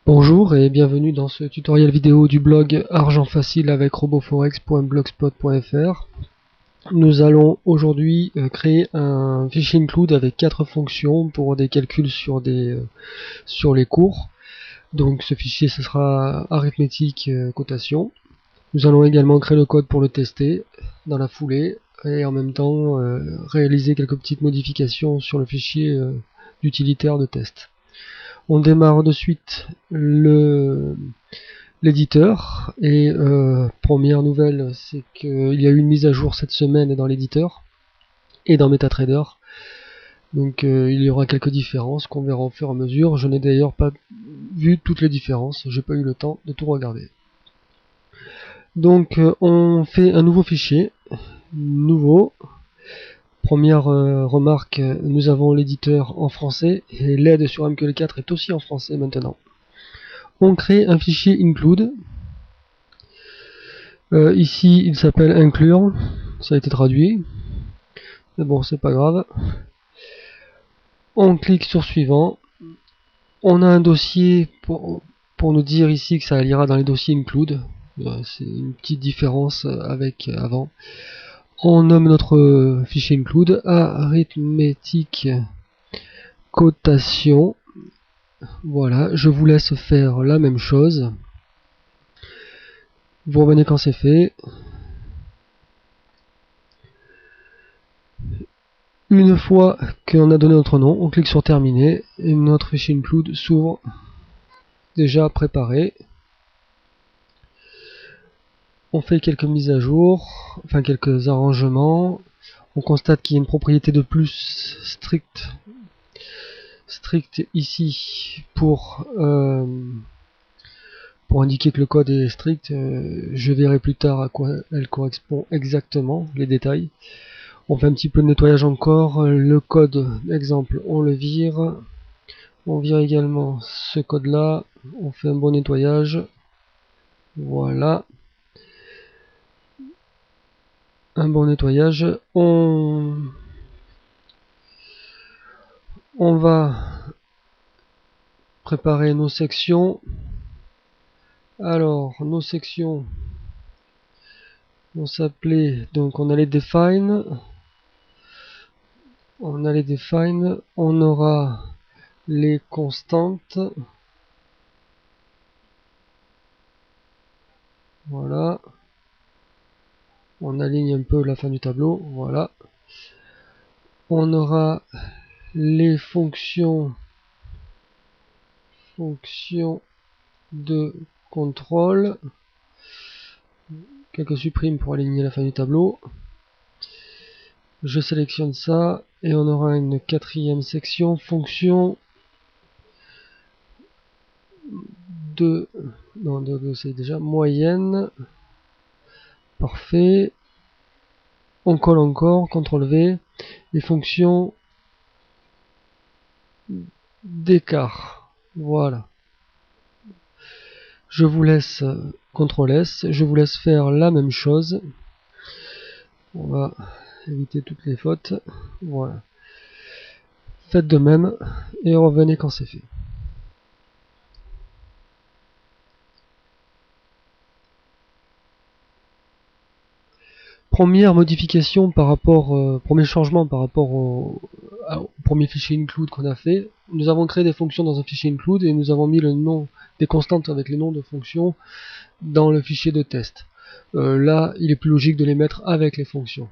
Bonjour et bienvenue dans ce tutoriel vidéo du blog Argent Facile avec roboforex.blogspot.fr. Nous allons aujourd'hui créer un fichier include avec 4 fonctions pour des calculs sur les cours. Donc ce fichier ce sera arithmétique cotation. Nous allons également créer le code pour le tester dans la foulée et en même temps réaliser quelques petites modifications sur le fichier d'utilitaire de test. On démarre de suite l'éditeur et première nouvelle, c'est qu'il y a eu une mise à jour cette semaine dans l'éditeur et dans MetaTrader. Donc il y aura quelques différences qu'on verra au fur et à mesure. Je n'ai d'ailleurs pas vu toutes les différences, j'ai pas eu le temps de tout regarder. Donc on fait un nouveau fichier, nouveau. Première remarque, nous avons l'éditeur en français et l'aide sur MQL4 est aussi en français maintenant. On crée un fichier include. Ici, il s'appelle inclure. Ça a été traduit. Mais bon, c'est pas grave. On clique sur suivant. On a un dossier pour nous dire ici que ça ira dans les dossiers include. C'est une petite différence avec avant. On nomme notre fichier include arithmétique cotation. Voilà, je vous laisse faire la même chose. Vous revenez quand c'est fait. Une fois qu'on a donné notre nom, on clique sur terminer et notre fichier include s'ouvre déjà préparé. On fait quelques mises à jour, enfin quelques arrangements. On constate qu'il y a une propriété de plus stricte ici pour indiquer que le code est strict. Je verrai plus tard à quoi elle correspond exactement, les détails. On fait un petit peu de nettoyage encore. Le code, exemple, on le vire. On vire également ce code là. On fait un bon nettoyage. Voilà. Un bon nettoyage. On va préparer nos sections. Alors, nos sections vont s'appeler, donc on a les define. On aura les constantes. Voilà. On aligne un peu la fin du tableau. Voilà. On aura les fonctions de contrôle. Quelques supprimes pour aligner la fin du tableau. Je sélectionne ça et on aura une quatrième section, fonction c'est déjà moyenne. Parfait. On colle encore, CTRL V, les fonctions d'écart. Voilà. Je vous laisse CTRL S, je vous laisse faire la même chose. On va éviter toutes les fautes. Voilà. Faites de même et revenez quand c'est fait. Première modification par rapport, premier changement par rapport au premier fichier include qu'on a fait. Nous avons créé des fonctions dans un fichier include et nous avons mis le nom des constantes avec les noms de fonctions dans le fichier de test. Là, il est plus logique de les mettre avec les fonctions.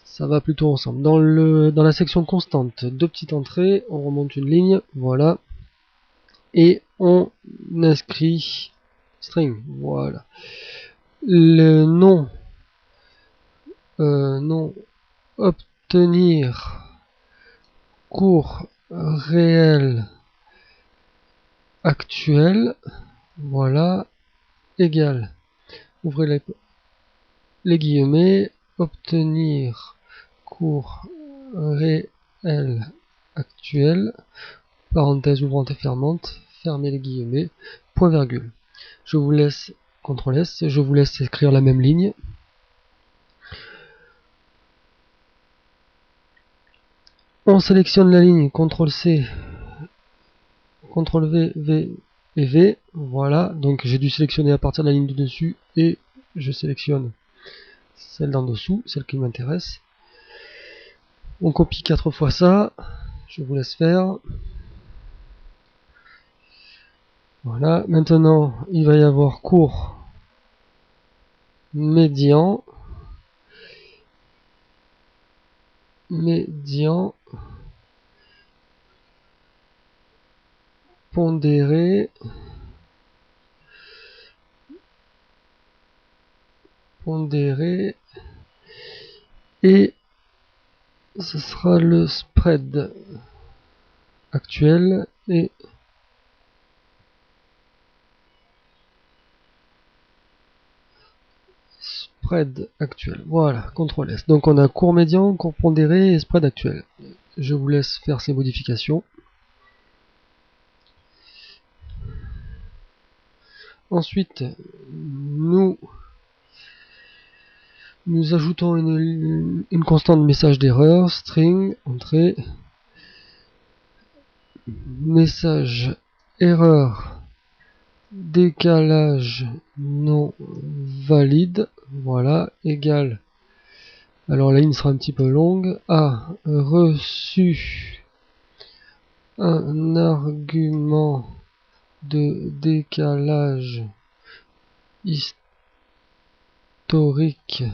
Ça va plutôt ensemble. Dans la section constante, deux petites entrées, on remonte une ligne, voilà, et on inscrit string, voilà. Le nom obtenir cours réel actuel, voilà, égal, ouvrez les guillemets, obtenir cours réel actuel, parenthèse ouvrante et fermante, fermez les guillemets, point virgule. Je vous laisse CTRL S, je vous laisse écrire la même ligne. On sélectionne la ligne, CTRL C, CTRL V, et V, voilà, donc j'ai dû sélectionner à partir de la ligne du dessus, et je sélectionne celle d'en dessous, celle qui m'intéresse. On copie 4 fois ça, je vous laisse faire. Voilà, maintenant il va y avoir court, médian, pondéré, et ce sera le spread actuel et spread actuel. Voilà, CTRL S. Donc on a court médian, court pondéré et spread actuel. Je vous laisse faire ces modifications. Ensuite, nous ajoutons une constante de message d'erreur, string, entrée, message erreur, décalage non valide, voilà, égale, alors la ligne sera un petit peu longue, a reçu un argument de décalage historique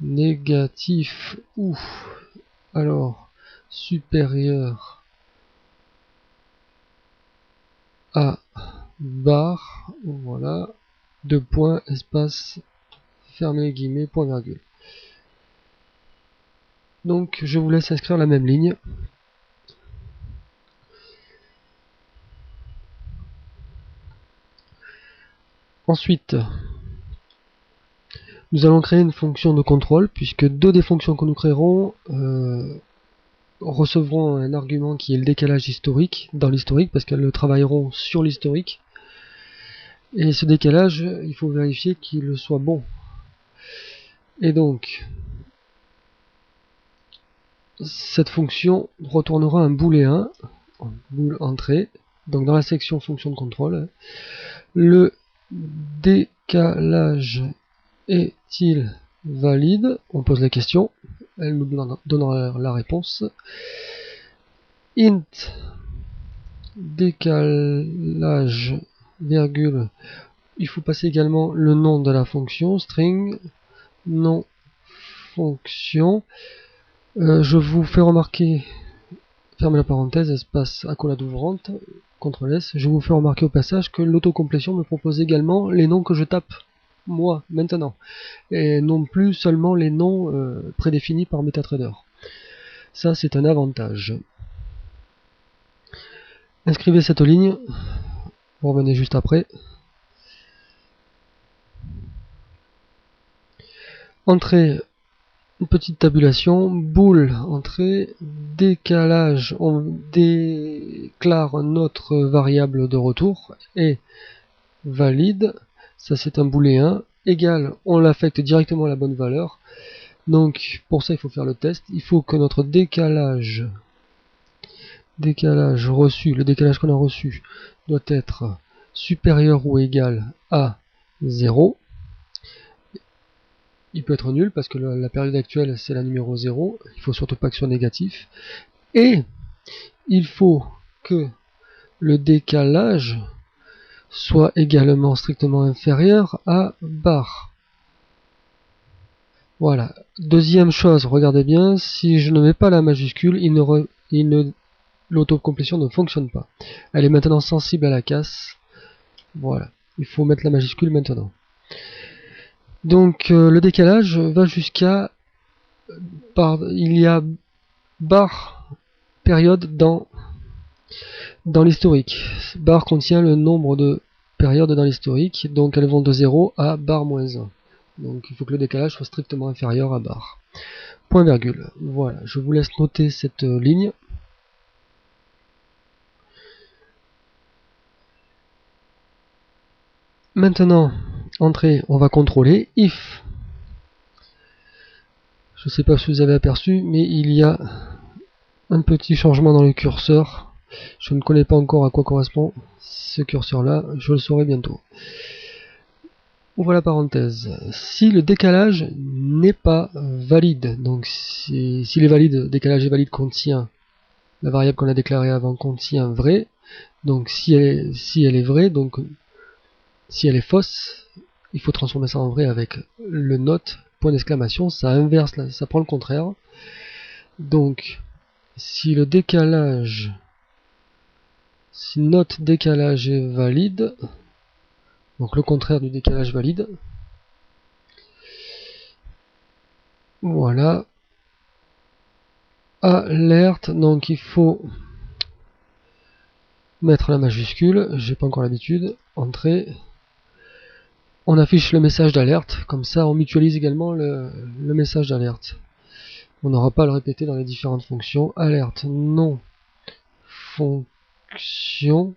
négatif ou alors supérieur à barre, voilà, deux points, espace, fermé guillemets, point virgule. Donc je vous laisse inscrire la même ligne. Ensuite, nous allons créer une fonction de contrôle, puisque deux des fonctions que nous créerons recevront un argument qui est le décalage historique, dans l'historique, parce qu'elles travailleront sur l'historique. Et ce décalage, il faut vérifier qu'il soit bon. Et donc, cette fonction retournera un booléen, bool entrée, donc dans la section fonction de contrôle. Le décalage est-il valide? On pose la question, elle nous donnera la réponse. Int décalage virgule, il faut passer également le nom de la fonction, string, nom fonction. Je vous fais remarquer, fermez la parenthèse, espace accolade ouvrante, CTRL S, je vous fais remarquer au passage que l'autocomplétion me propose également les noms que je tape moi maintenant, et non plus seulement les noms prédéfinis par MetaTrader. Ça c'est un avantage. Inscrivez cette ligne, vous revenez juste après. Entrée, une petite tabulation, bool, entrée, décalage, on déclare notre variable de retour, et valide, ça c'est un booléen, égal, on l'affecte directement à la bonne valeur. Donc pour ça il faut faire le test, il faut que notre décalage reçu, le décalage qu'on a reçu doit être supérieur ou égal à 0. Il peut être nul parce que la période actuelle c'est la numéro 0, il faut surtout pas que ce soit négatif. Et il faut que le décalage soit également strictement inférieur à bar. Voilà. Deuxième chose, regardez bien, si je ne mets pas la majuscule, l'autocomplétion ne fonctionne pas. Elle est maintenant sensible à la casse. Voilà. Il faut mettre la majuscule maintenant. Donc le décalage va jusqu'à... il y a bar période dans l'historique. Bar contient le nombre de périodes dans l'historique, donc elles vont de 0 à bar moins 1. Donc il faut que le décalage soit strictement inférieur à bar. Point virgule. Voilà, je vous laisse noter cette ligne. Maintenant, entrée, on va contrôler if. Je ne sais pas si vous avez aperçu, mais il y a un petit changement dans le curseur. Je ne connais pas encore à quoi correspond ce curseur là, je le saurai bientôt. Ouvre la parenthèse. Si le décalage n'est pas valide, donc s'il est valide, le décalage est valide contient, la variable qu'on a déclarée avant contient vrai, donc si elle est vraie, donc si elle est fausse, il faut transformer ça en vrai avec le note, point d'exclamation, ça inverse, ça prend le contraire. Donc si le décalage, si note décalage est valide, donc le contraire du décalage valide, voilà, alerte, donc il faut mettre la majuscule, j'ai pas encore l'habitude, entrée, on affiche le message d'alerte, comme ça on mutualise également le message d'alerte. On n'aura pas à le répéter dans les différentes fonctions. Alerte non fonction,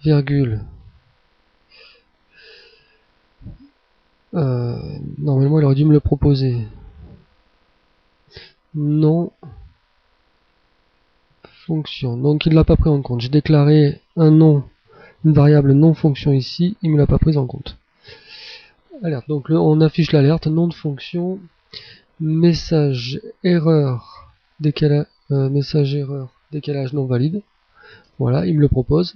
virgule. Normalement il aurait dû me le proposer. Non fonction. Donc il ne l'a pas pris en compte. J'ai déclaré un nom, une variable non fonction ici, il ne me l'a pas prise en compte. Alerte. Donc on affiche l'alerte, nom de fonction, message erreur, décalage non valide. Voilà, il me le propose.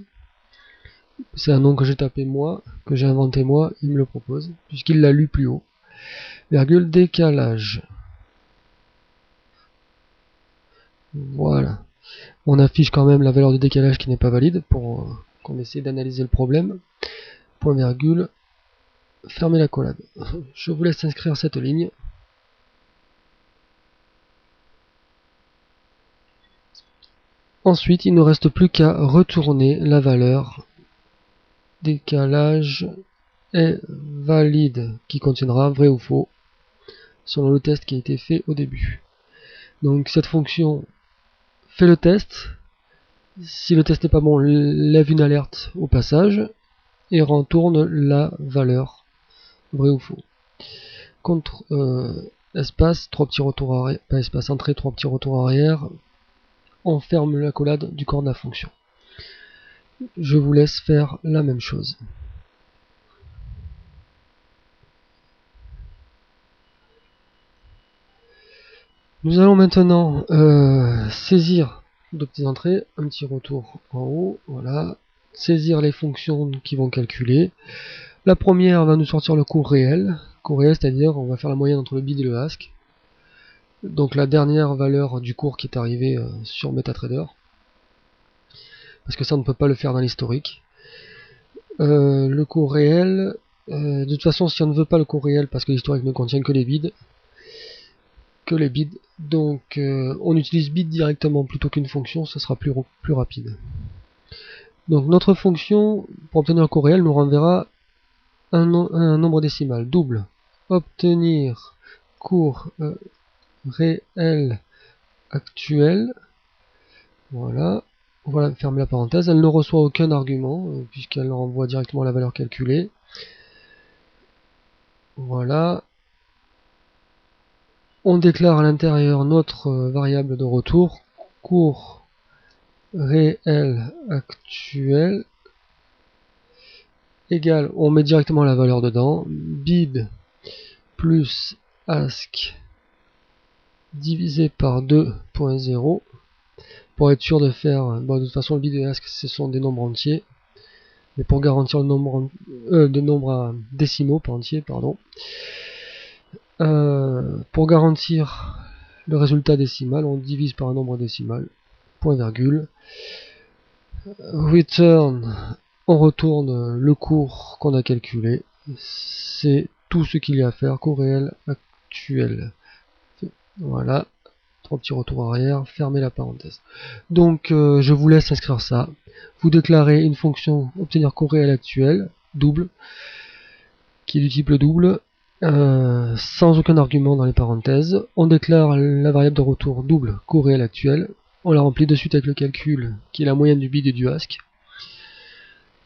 C'est un nom que j'ai tapé moi, que j'ai inventé moi, il me le propose, puisqu'il l'a lu plus haut. Virgule, décalage. Voilà. On affiche quand même la valeur de décalage qui n'est pas valide pour qu'on essaie d'analyser le problème. Point virgule, fermez la collade. Je vous laisse inscrire cette ligne. Ensuite, il ne nous reste plus qu'à retourner la valeur décalage est valide, qui contiendra vrai ou faux, selon le test qui a été fait au début. Donc cette fonction fait le test. Si le test n'est pas bon, lève une alerte au passage et retourne la valeur vrai ou faux. Contre espace, 3 petits retours arrière, pas espace entrée, 3 petits retours arrière, on ferme l'accolade du corps de la fonction. Je vous laisse faire la même chose. Nous allons maintenant saisir deux petites entrées, un petit retour en haut, voilà, saisir les fonctions qui vont calculer. La première va nous sortir le cours réel, c'est-à-dire on va faire la moyenne entre le bid et le ask. Donc la dernière valeur du cours qui est arrivée sur MetaTrader, parce que ça on ne peut pas le faire dans l'historique. Le cours réel, de toute façon si on ne veut pas le cours réel parce que l'historique ne contient que les bids, donc on utilise bid directement plutôt qu'une fonction, ce sera plus rapide. Donc notre fonction pour obtenir le cours réel nous renverra un nombre décimal double. Obtenir cours réel actuel, voilà, ferme la parenthèse, elle ne reçoit aucun argument puisqu'elle renvoie directement la valeur calculée. Voilà, on déclare à l'intérieur notre variable de retour, cours réel actuel, égale, on met directement la valeur dedans, bid plus ask divisé par 2.0, pour être sûr de faire, bon, de toute façon le bid et ask ce sont des nombres entiers, mais pour garantir le nombre de nombres décimaux, pas entiers, pardon, pour garantir le résultat décimal, on divise par un nombre décimal, point virgule, return, on retourne le cours qu'on a calculé, c'est tout ce qu'il y a à faire, cours réel actuel. Voilà, 3 petits retours arrière, fermez la parenthèse. Donc je vous laisse inscrire ça. Vous déclarez une fonction obtenir cours réel actuel, double, qui est du type le double, sans aucun argument dans les parenthèses. On déclare la variable de retour double, cours réel actuel. On la remplit de suite avec le calcul, qui est la moyenne du bid et du ask.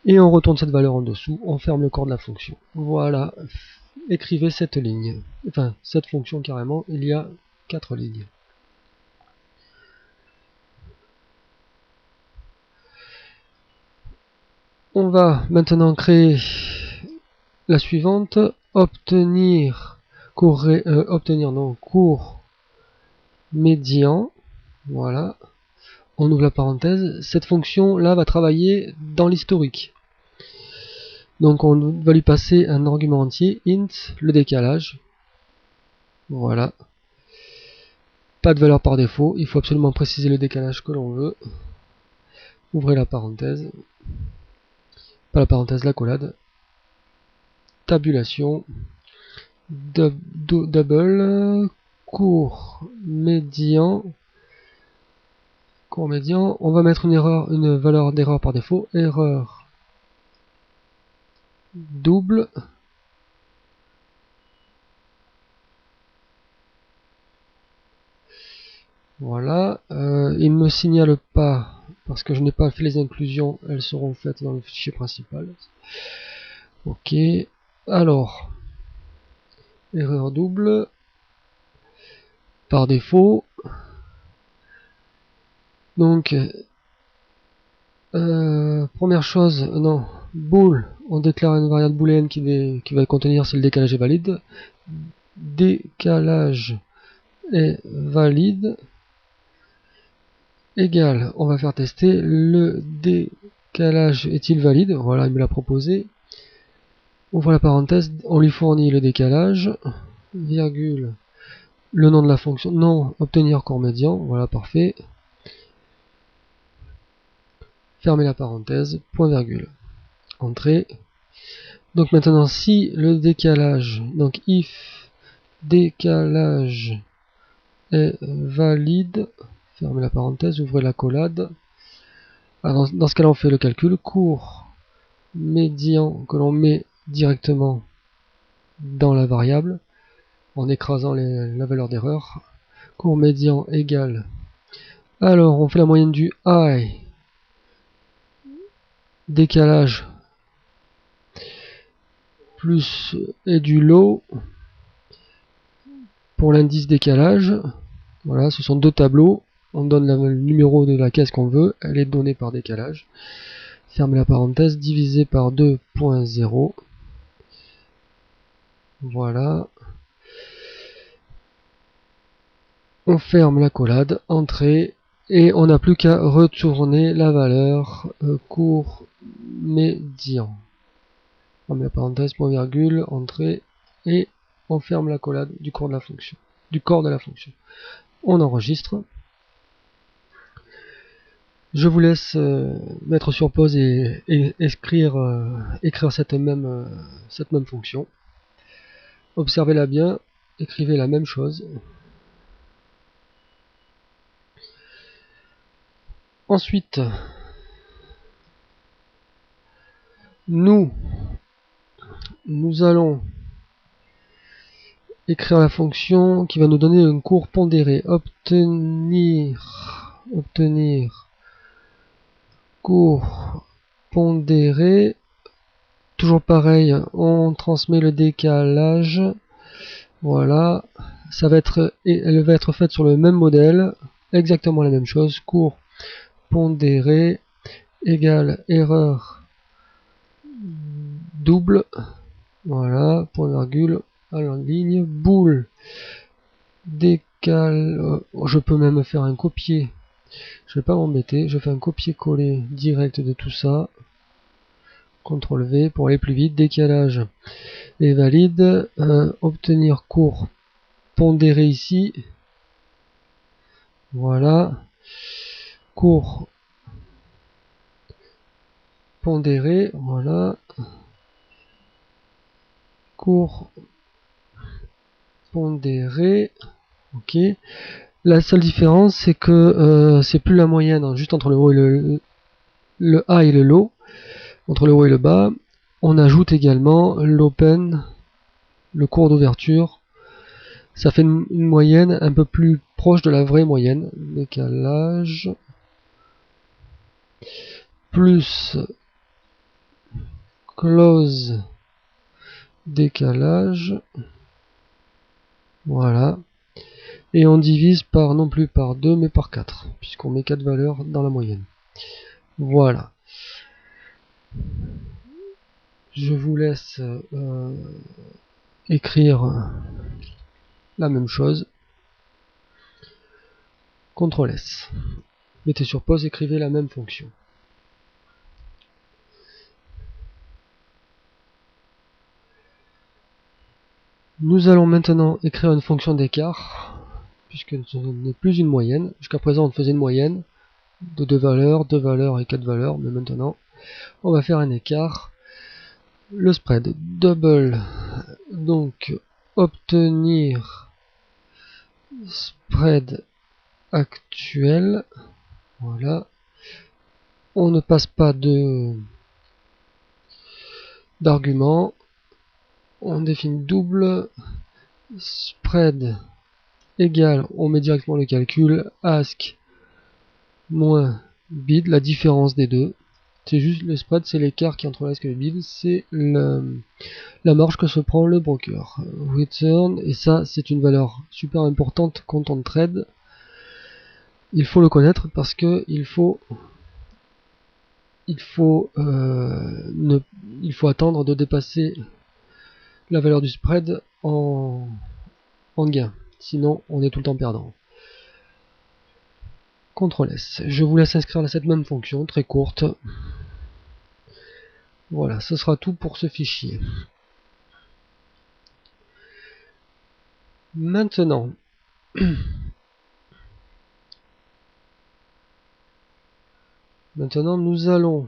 Et on retourne cette valeur en dessous, on ferme le corps de la fonction. Voilà, écrivez cette ligne. Enfin, cette fonction carrément, il y a 4 lignes. On va maintenant créer la suivante, obtenir cours médian. Voilà, on ouvre la parenthèse. Cette fonction là va travailler dans l'historique. Donc on va lui passer un argument entier, int, le décalage. Voilà. Pas de valeur par défaut, il faut absolument préciser le décalage que l'on veut. Ouvrez la parenthèse. Pas la parenthèse, la collade. Tabulation. Double. Cours médian. Cours médian. On va mettre une valeur d'erreur par défaut. Erreur double. Voilà. Il ne me signale pas parce que je n'ai pas fait les inclusions. Elles seront faites dans le fichier principal. Ok. Alors. Erreur double. Par défaut. Donc. Première chose, non. Bool, on déclare une variable booléenne qui va contenir si le décalage est valide. Décalage est valide. Égal, on va faire tester le décalage est-il valide. Voilà, il me l'a proposé. Ouvre la parenthèse, on lui fournit le décalage, virgule, le nom de la fonction, non, obtenir cours médian, voilà, parfait. Fermez la parenthèse, point virgule. Entrée. Donc maintenant, si le décalage, donc if décalage est valide, fermez la parenthèse, ouvrez la collade. Alors dans ce cas-là, on fait le calcul, cours médian que l'on met directement dans la variable, en écrasant la valeur d'erreur. Cours médian égale. Alors, on fait la moyenne du high, décalage, plus et du low, pour l'indice décalage. Voilà, ce sont deux tableaux. On donne le numéro de la caisse qu'on veut. Elle est donnée par décalage. Fermez la parenthèse, divisé par 2.0. Voilà. On ferme la collade, entrée, et on n'a plus qu'à retourner la valeur cours médian. Ferme la parenthèse, point virgule, entrée, et on ferme la collade du corps de la fonction. On enregistre. Je vous laisse mettre sur pause et écrire cette même fonction. Observez-la bien, écrivez la même chose. Ensuite, nous allons écrire la fonction qui va nous donner un cours pondéré. Obtenir cours pondéré. Toujours pareil, on transmet le décalage. Voilà, elle va être faite sur le même modèle, exactement la même chose. Cours pondéré égale erreur double. Voilà, point virgule, à la ligne, bool décale. Je peux même faire un copier. Je vais pas m'embêter, je fais un copier-coller direct de tout ça. CTRL V pour aller plus vite. Décalage est valide. Obtenir cours pondéré ici. Voilà. Cours pondéré. Voilà. Cours pondéré. Ok. La seule différence, c'est que c'est plus la moyenne, hein, juste entre le haut et le A et le low. Entre le haut et le bas. On ajoute également l'open, le cours d'ouverture. Ça fait une moyenne un peu plus proche de la vraie moyenne. Décalage plus close décalage. Voilà. Et on divise par non plus par 2 mais par 4, puisqu'on met 4 valeurs dans la moyenne. Voilà. Je vous laisse écrire la même chose. CTRL S. Mettez sur pause, écrivez la même fonction. Nous allons maintenant écrire une fonction d'écart, puisque ce n'est plus une moyenne. Jusqu'à présent, on faisait une moyenne de 2 valeurs et 4 valeurs, mais maintenant, on va faire un écart. Le spread double, donc obtenir spread actuel. Voilà. On ne passe pas d'argument. On définit double spread égale, on met directement le calcul, ask moins bid, la différence des deux. C'est juste le spread, c'est l'écart qui est entre l'ask et le bid, c'est la marge que se prend le broker. Return, et ça c'est une valeur super importante quand on trade. Il faut le connaître parce que il faut attendre de dépasser la valeur du spread en gain. Sinon, on est tout le temps perdant. CTRL S. Je vous laisse inscrire cette même fonction, très courte. Voilà, ce sera tout pour ce fichier. Maintenant, nous allons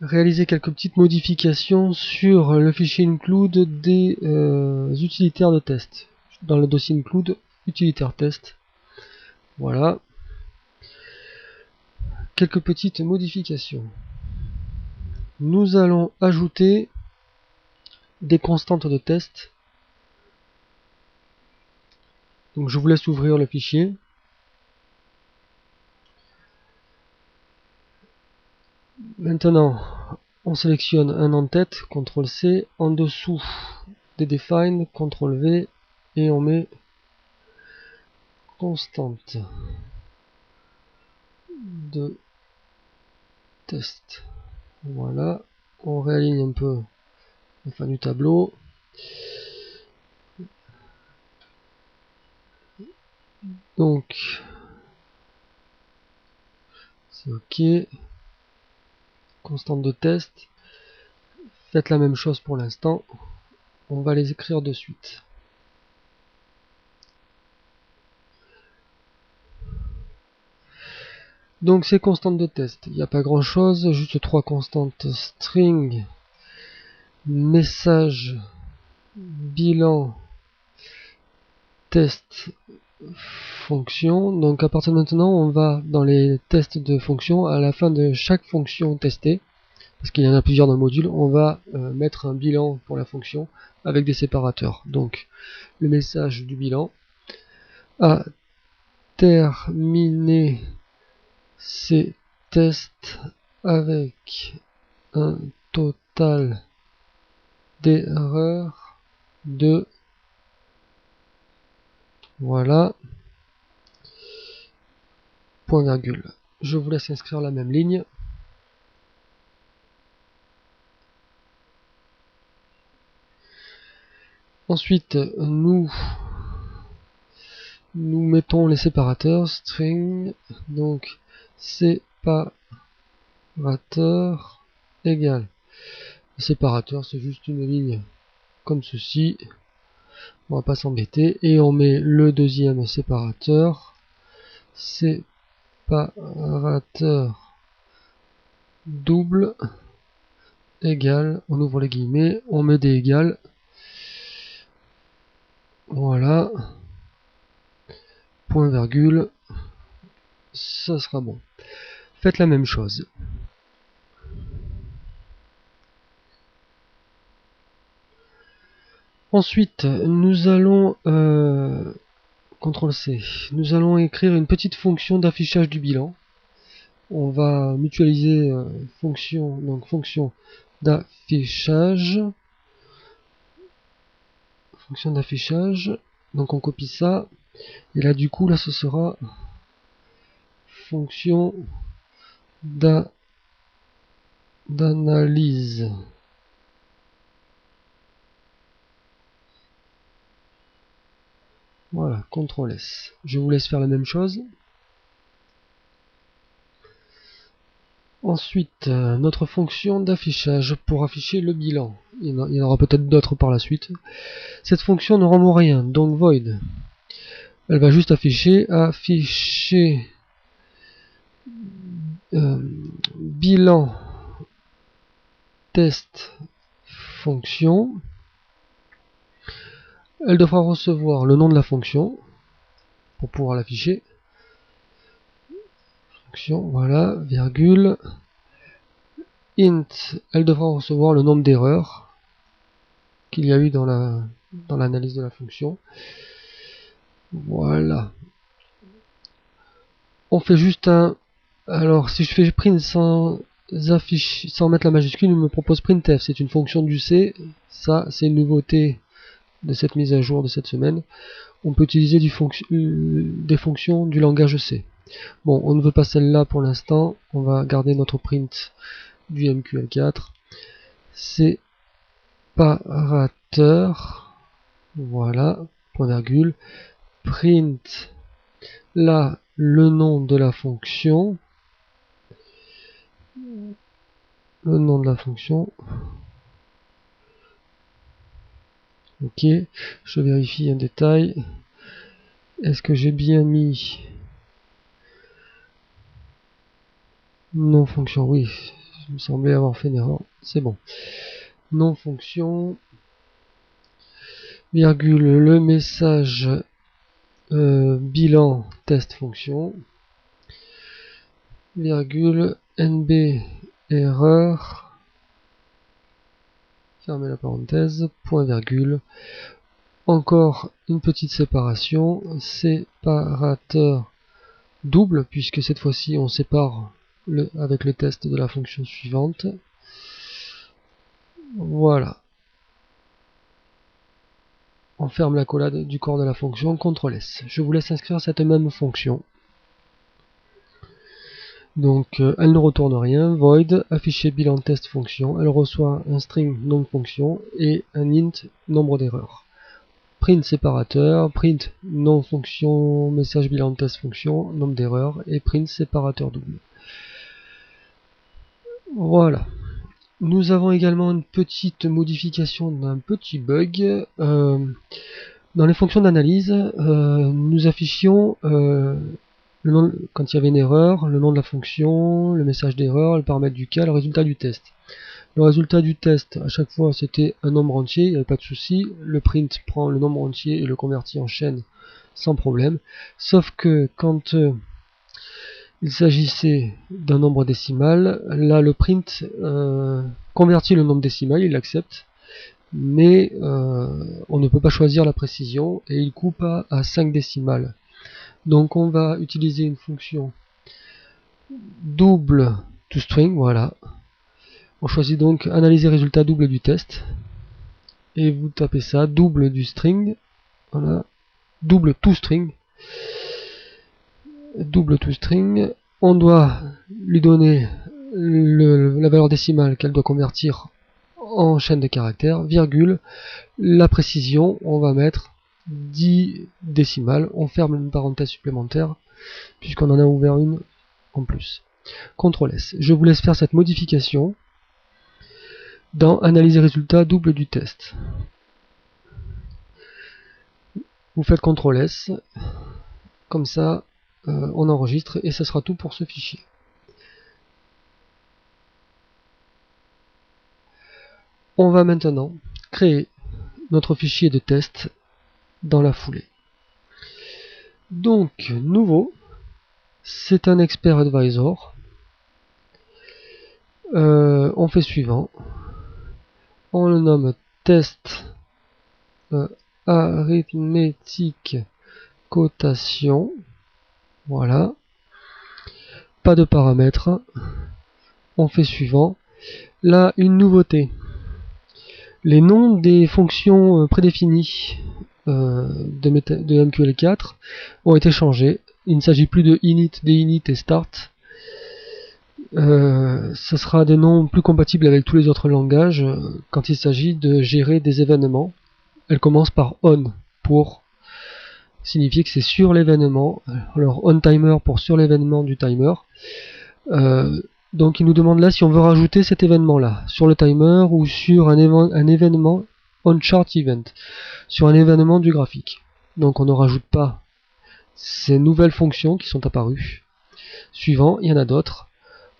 réaliser quelques petites modifications sur le fichier include des utilitaires de test. Dans le dossier include utilitaire test. Voilà. Quelques petites modifications. Nous allons ajouter des constantes de test. Donc je vous laisse ouvrir le fichier. Maintenant, on sélectionne un en-tête, CTRL C, en dessous des define, CTRL V, et on met constante de test. Voilà, on réaligne un peu la fin du tableau. Donc, c'est OK. Constante de test. Faites la même chose pour l'instant. On va les écrire de suite. Donc ces constantes de test, il n'y a pas grand chose, juste 3 constantes string, message, bilan, test, fonction. Donc à partir de maintenant, on va dans les tests de fonction, à la fin de chaque fonction testée, parce qu'il y en a plusieurs dans le module, on va mettre un bilan pour la fonction avec des séparateurs. Donc le message du bilan a terminé ces tests avec un total d'erreurs de, voilà, point virgule. Je vous laisse inscrire la même ligne. Ensuite, nous mettons les séparateurs string, donc séparateur égale. Le séparateur, c'est juste une ligne comme ceci. On va pas s'embêter. Et on met le deuxième séparateur. Séparateur double égale. On ouvre les guillemets. On met des égales. Voilà. Point virgule. Ça sera bon. Faites la même chose. Ensuite, nous allons CTRL C. Nous allons écrire une petite fonction d'affichage du bilan. On va mutualiser fonction d'affichage. Fonction d'affichage. Donc on copie ça. Et là du coup là ce sera fonction d'analyse. Voilà, CTRL S. Je vous laisse faire la même chose. Ensuite, notre fonction d'affichage pour afficher le bilan. Il y en aura peut-être d'autres par la suite. Cette fonction ne renvoie rien, donc void. Elle va juste afficher bilan test fonction. Elle devra recevoir le nom de la fonction pour pouvoir l'afficher. Fonction, voilà, virgule. Int, elle devra recevoir le nombre d'erreurs qu'il y a eu dans l'analyse de la fonction. Voilà. On fait juste un... Alors, si je fais print sans mettre la majuscule, il me propose printf. C'est une fonction du C. Ça, c'est une nouveauté de cette mise à jour de cette semaine. On peut utiliser des fonctions du langage C. Bon, on ne veut pas celle-là pour l'instant. On va garder notre print du MQL4. Séparateur. Voilà. Point virgule. Print. Là, le nom de la fonction. Le nom de la fonction. Ok. Je vérifie un détail. Est-ce que j'ai bien mis non fonction? Oui, il me semblait avoir fait une erreur. C'est bon. Non fonction, virgule, le message bilan test fonction, virgule, nb erreur, fermez la parenthèse, point virgule, encore une petite séparation, séparateur double, puisque cette fois-ci on sépare avec le test de la fonction suivante. Voilà. On ferme la collade du corps de la fonction, CTRL S. Je vous laisse inscrire cette même fonction. Donc elle ne retourne rien, void, afficher bilan test fonction, elle reçoit un string nom de fonction et un int nombre d'erreurs. Print séparateur, print nom fonction, message bilan test fonction, nombre d'erreurs et print séparateur double. Voilà. Nous avons également une petite modification d'un petit bug. Dans les fonctions d'analyse, nous affichions le nom, quand il y avait une erreur, le nom de la fonction, le message d'erreur, le paramètre du cas, le résultat du test. Le résultat du test, à chaque fois, c'était un nombre entier, il n'y avait pas de souci. Le print prend le nombre entier et le convertit en chaîne sans problème. Sauf que quand il s'agissait d'un nombre décimal, là le print convertit le nombre décimal, il l'accepte, mais on ne peut pas choisir la précision et il coupe à 5 décimales. Donc on va utiliser une fonction double toString, voilà. On choisit donc analyser résultat double du test et vous tapez ça, double du string, voilà, double toString. Double toString, on doit lui donner la valeur décimale qu'elle doit convertir en chaîne de caractères, virgule, la précision, on va mettre 10 décimales, on ferme une parenthèse supplémentaire, puisqu'on en a ouvert une en plus. CTRL S. Je vous laisse faire cette modification dans analyser résultat double du test. Vous faites CTRL S, comme ça on enregistre et ce sera tout pour ce fichier. On va maintenant créer notre fichier de test dans la foulée. Donc, nouveau, c'est un expert advisor. On fait suivant. On le nomme test arithmétique cotation. Voilà. Pas de paramètres. On fait suivant. Là, une nouveauté. Les noms des fonctions prédéfinies de MQL4 ont été changés. Il ne s'agit plus de init, d'init et start. Ce sera des noms plus compatibles avec tous les autres langages quand il s'agit de gérer des événements. Elle commence par on pour signifier que c'est sur l'événement. Alors on timer pour sur l'événement du timer. Donc il nous demande là si on veut rajouter cet événement là sur le timer ou sur un événement on chart event, sur un événement du graphique. Donc on ne rajoute pas ces nouvelles fonctions qui sont apparues. Suivant, il y en a d'autres.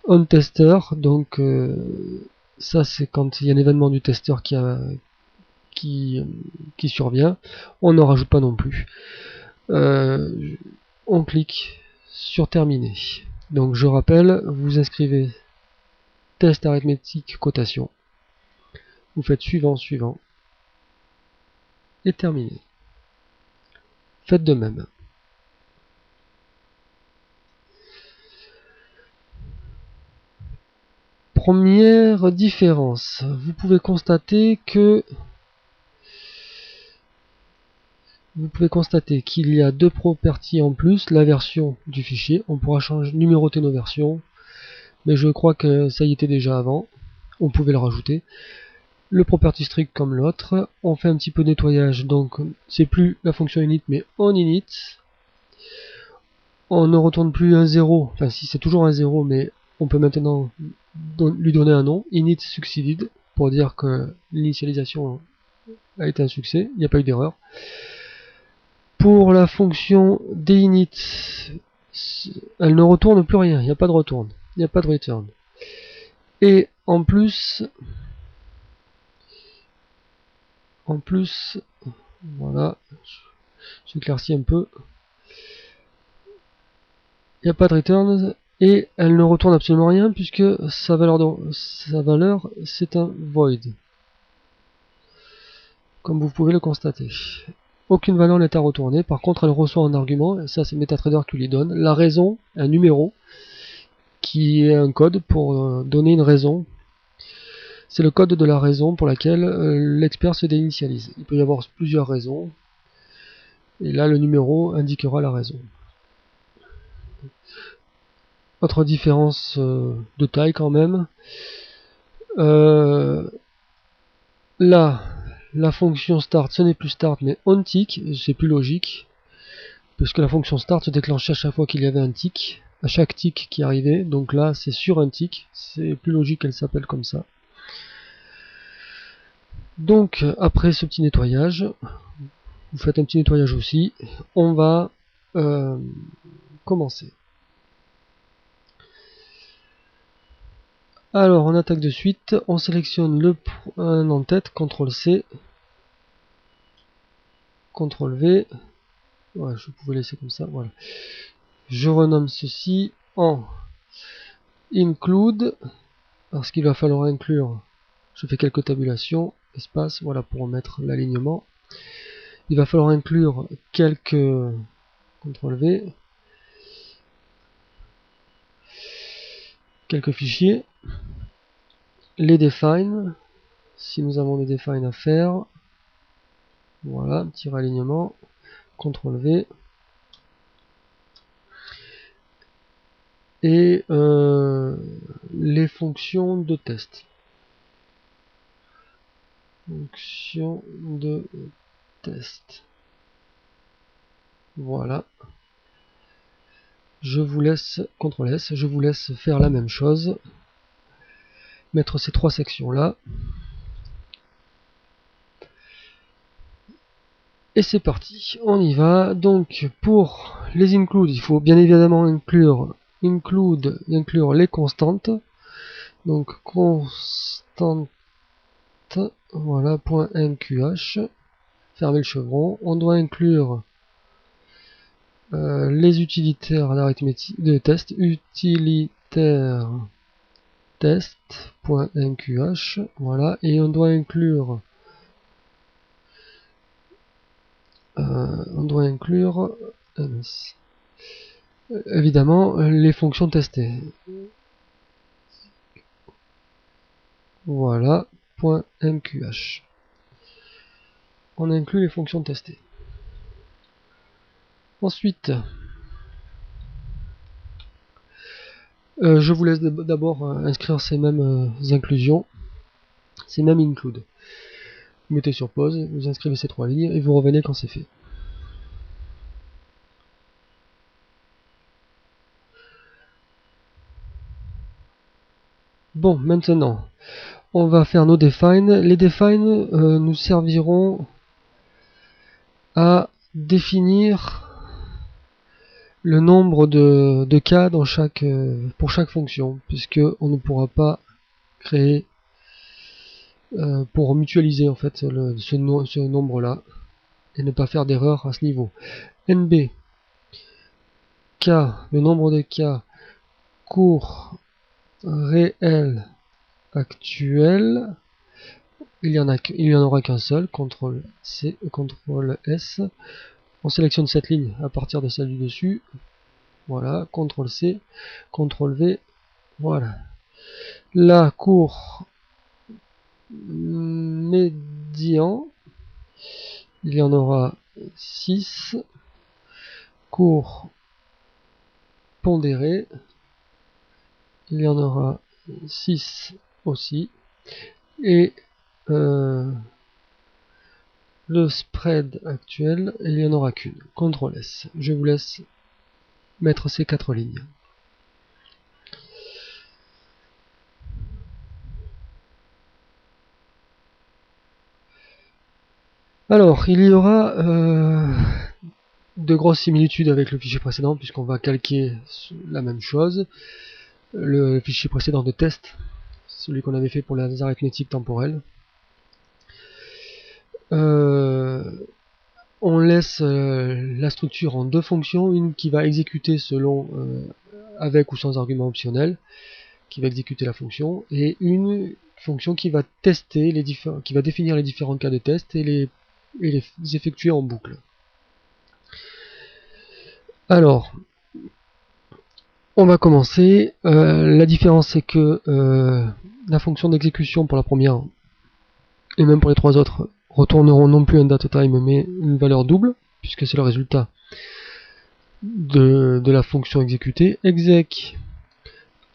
On tester, donc ça c'est quand il y a un événement du testeur qui survient. On ne rajoute pas non plus. On clique sur terminer. Donc je rappelle, vous inscrivez test arithmétique cotation. Vous faites suivant, suivant. Et terminé. Faites de même. Première différence, vous pouvez constater qu'il y a deux properties en plus, la version du fichier. On pourra numéroter nos versions, mais je crois que ça y était déjà avant. On pouvait le rajouter. Le property strict comme l'autre. On fait un petit peu de nettoyage, donc c'est plus la fonction init mais on init. On ne retourne plus un 0, enfin si c'est toujours un 0, mais on peut maintenant lui donner un nom, init succeeded, pour dire que l'initialisation a été un succès, il n'y a pas eu d'erreur. Pour la fonction d'init, elle ne retourne plus rien, il n'y a pas de retourne, il n'y a pas de return. Et en plus, voilà, j'éclaircis un peu, il n'y a pas de return, et elle ne retourne absolument rien puisque sa valeur c'est un void. Comme vous pouvez le constater. Aucune valeur n'est à retourner, par contre elle reçoit un argument, et ça c'est MetaTrader qui lui donne, la raison, un numéro, qui est un code pour donner une raison. C'est le code de la raison pour laquelle l'expert se déinitialise. Il peut y avoir plusieurs raisons, et là le numéro indiquera la raison. Autre différence de taille quand même, là la fonction start ce n'est plus start mais onTick, c'est plus logique, puisque la fonction start se déclenchait à chaque fois qu'il y avait un tick, à chaque tick qui arrivait, donc là c'est sur un tick, c'est plus logique qu'elle s'appelle comme ça. Donc après ce petit nettoyage, vous faites un petit nettoyage aussi, on va commencer. Alors on attaque de suite, on sélectionne le un en tête, CTRL-C, CTRL-V, ouais, je pouvais laisser comme ça, voilà. Je renomme ceci en include, parce qu'il va falloir inclure, je fais quelques tabulations, espace, voilà pour mettre l'alignement. Il va falloir inclure quelques CTRL-V, quelques fichiers, les define, si nous avons des define à faire, voilà, petit réalignement, CTRL-V, et les fonctions de test. Fonction de test. Voilà. Je vous laisse, CTRL-S, je vous laisse faire la même chose. Mettre ces trois sections là. Et c'est parti, on y va. Donc pour les includes, il faut bien évidemment inclure les constantes. Donc constante, voilà, .nqh, fermez le chevron. On doit inclure les utilitaires d'arithmétique de test, utilitaire test.nqh, voilà, et on doit inclure évidemment les fonctions testées. Voilà, .mqh. On inclut les fonctions testées. Ensuite, Je vous laisse d'abord inscrire ces mêmes inclusions, ces mêmes include. Vous mettez sur pause, vous inscrivez ces 3 lignes et vous revenez quand c'est fait. Bon, maintenant, on va faire nos define. Les define nous serviront à définir le nombre de cas dans pour chaque fonction, puisque on ne pourra pas créer pour mutualiser en fait ce nombre-là et ne pas faire d'erreur à ce niveau. NB K, le nombre de cas court réel actuel, il y en aura qu'un seul, CTRL C, CTRL S. On sélectionne cette ligne à partir de celle du dessus. Voilà, CTRL C, CTRL V. Voilà. La court médian, il y en aura 6. Court pondéré, il y en aura 6 aussi. Et le spread actuel, il n'y en aura qu'une. CTRL S. Je vous laisse mettre ces 4 lignes. Alors, il y aura de grosses similitudes avec le fichier précédent, puisqu'on va calquer la même chose. Le fichier précédent de test, celui qu'on avait fait pour les arithmétiques temporelles. On laisse la structure en 2 fonctions, une qui va exécuter selon avec ou sans argument optionnel, qui va exécuter la fonction, et une fonction qui va tester qui va définir les différents cas de test et les effectuer en boucle. Alors, on va commencer. La différence, c'est que la fonction d'exécution pour la première, et même pour les 3 autres, retourneront non plus un datatime, mais une valeur double, puisque c'est le résultat de la fonction exécutée. Exec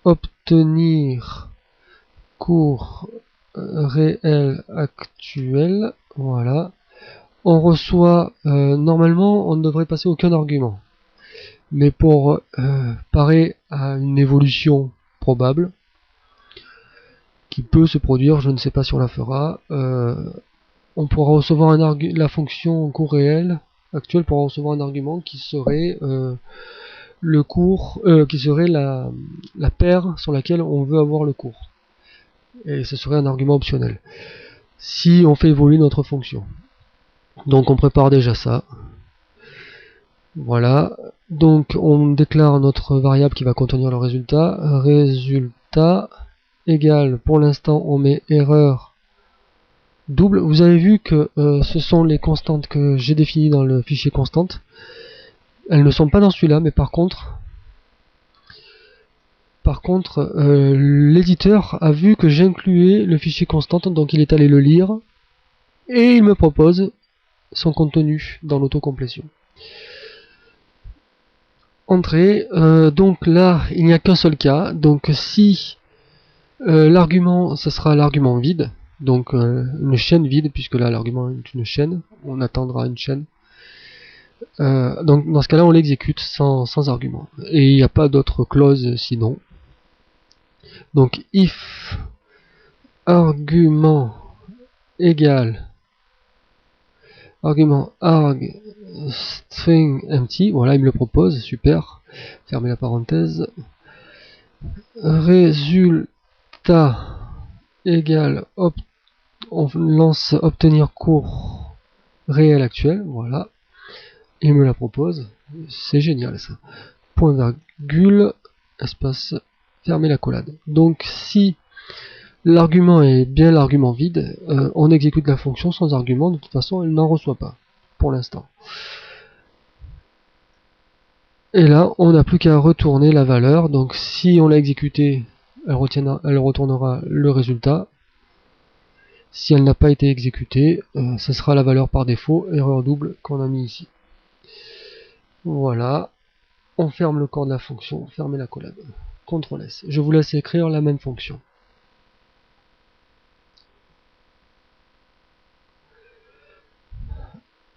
obtenir court réel actuel. Voilà. On reçoit, normalement, on ne devrait passer aucun argument. Mais pour parer à une évolution probable, qui peut se produire, je ne sais pas si on la fera, on pourra recevoir la fonction court réel actuelle pourra recevoir un argument qui serait le cours, qui serait la paire sur laquelle on veut avoir le cours. Et ce serait un argument optionnel. Si on fait évoluer notre fonction. Donc on prépare déjà ça. Voilà. Donc on déclare notre variable qui va contenir le résultat. Résultat égale, pour l'instant on met erreur double. Vous avez vu que ce sont les constantes que j'ai définies dans le fichier constante. Elles ne sont pas dans celui-là, mais par contre l'éditeur a vu que j'incluais le fichier constante, donc il est allé le lire et il me propose son contenu dans l'autocomplétion. Entrée, donc là il n'y a qu'un seul cas, donc si l'argument, ce sera l'argument vide, donc une chaîne vide, puisque là l'argument est une chaîne, on attendra une chaîne. Donc dans ce cas là on l'exécute sans argument, et il n'y a pas d'autre clause sinon. Donc if argument égale argument arg string empty, voilà il me le propose, super, fermez la parenthèse. Résultat égale on lance obtenir court réel actuel, voilà, il me la propose, c'est génial ça. Point virgule, espace, fermez la collade. Donc si l'argument est bien l'argument vide, on exécute la fonction sans argument, de toute façon elle n'en reçoit pas, pour l'instant. Et là, on n'a plus qu'à retourner la valeur, donc si on l'a exécutée, elle retournera le résultat. Si elle n'a pas été exécutée, ce sera la valeur par défaut, erreur double qu'on a mis ici. Voilà, on ferme le corps de la fonction, fermez la collade. CTRL S. Je vous laisse écrire la même fonction.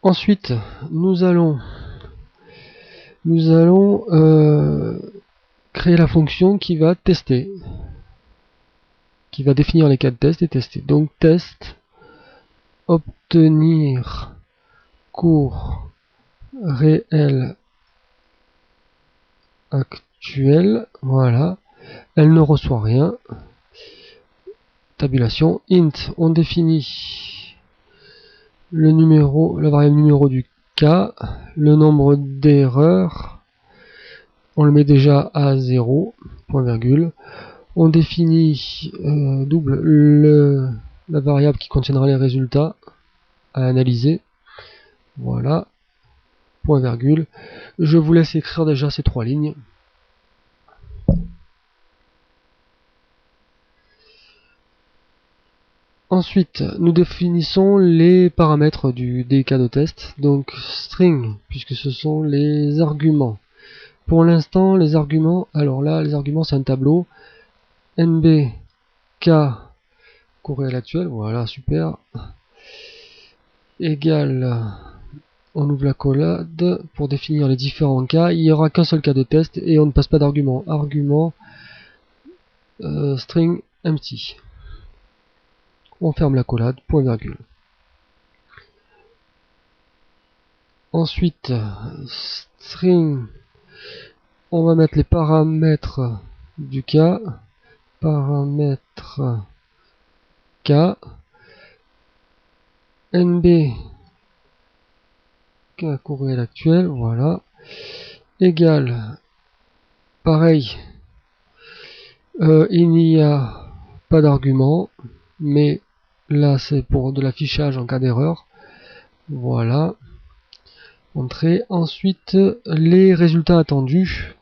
Ensuite, nous allons créer la fonction qui va tester, qui va définir les cas de test et tester. Donc test, obtenir cours réel actuel, voilà, elle ne reçoit rien. Tabulation, int, on définit le numéro, la variable numéro du cas, le nombre d'erreurs, on le met déjà à 0, point virgule. On définit double la variable qui contiendra les résultats à analyser. Voilà, point virgule. Je vous laisse écrire déjà ces 3 lignes. Ensuite, nous définissons les paramètres des cas de test. Donc string, puisque ce sont les arguments. Pour l'instant, les arguments, alors là, les arguments c'est un tableau. NB, K, cours réel actuel, voilà, super. Égale, on ouvre la collade pour définir les différents cas. Il n'y aura qu'un seul cas de test et on ne passe pas d'argument. Argument, string empty. On ferme la collade, point virgule. Ensuite, string, on va mettre les paramètres du cas. Paramètres K. NB, K cours réel actuel, voilà. Égale, pareil, il n'y a pas d'argument, mais là c'est pour de l'affichage en cas d'erreur. Voilà. Entrée. Ensuite, les résultats attendus.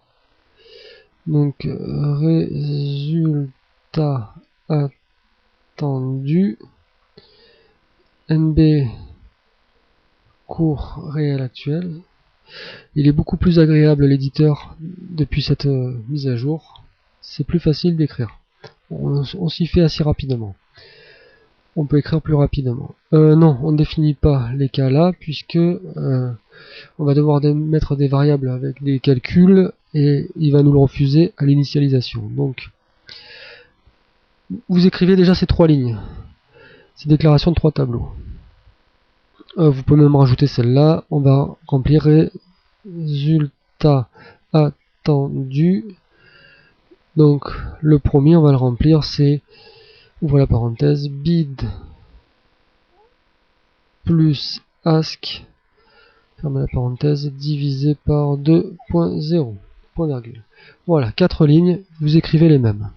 Donc, résultats attendus. NB cours réel actuel. Il est beaucoup plus agréable l'éditeur depuis cette mise à jour. C'est plus facile d'écrire. On s'y fait assez rapidement. On peut écrire plus rapidement. Non, on ne définit pas les cas là, puisque on va devoir mettre des variables avec des calculs, et il va nous le refuser à l'initialisation. Donc, vous écrivez déjà ces 3 lignes. Ces déclarations de 3 tableaux. Vous pouvez même rajouter celle-là. On va remplir résultat attendu. Donc, le premier, on va le remplir, c'est, ouvre la parenthèse, bid plus ask, ferme la parenthèse, divisé par 2.0, point virgule. Voilà, 4 lignes, vous écrivez les mêmes.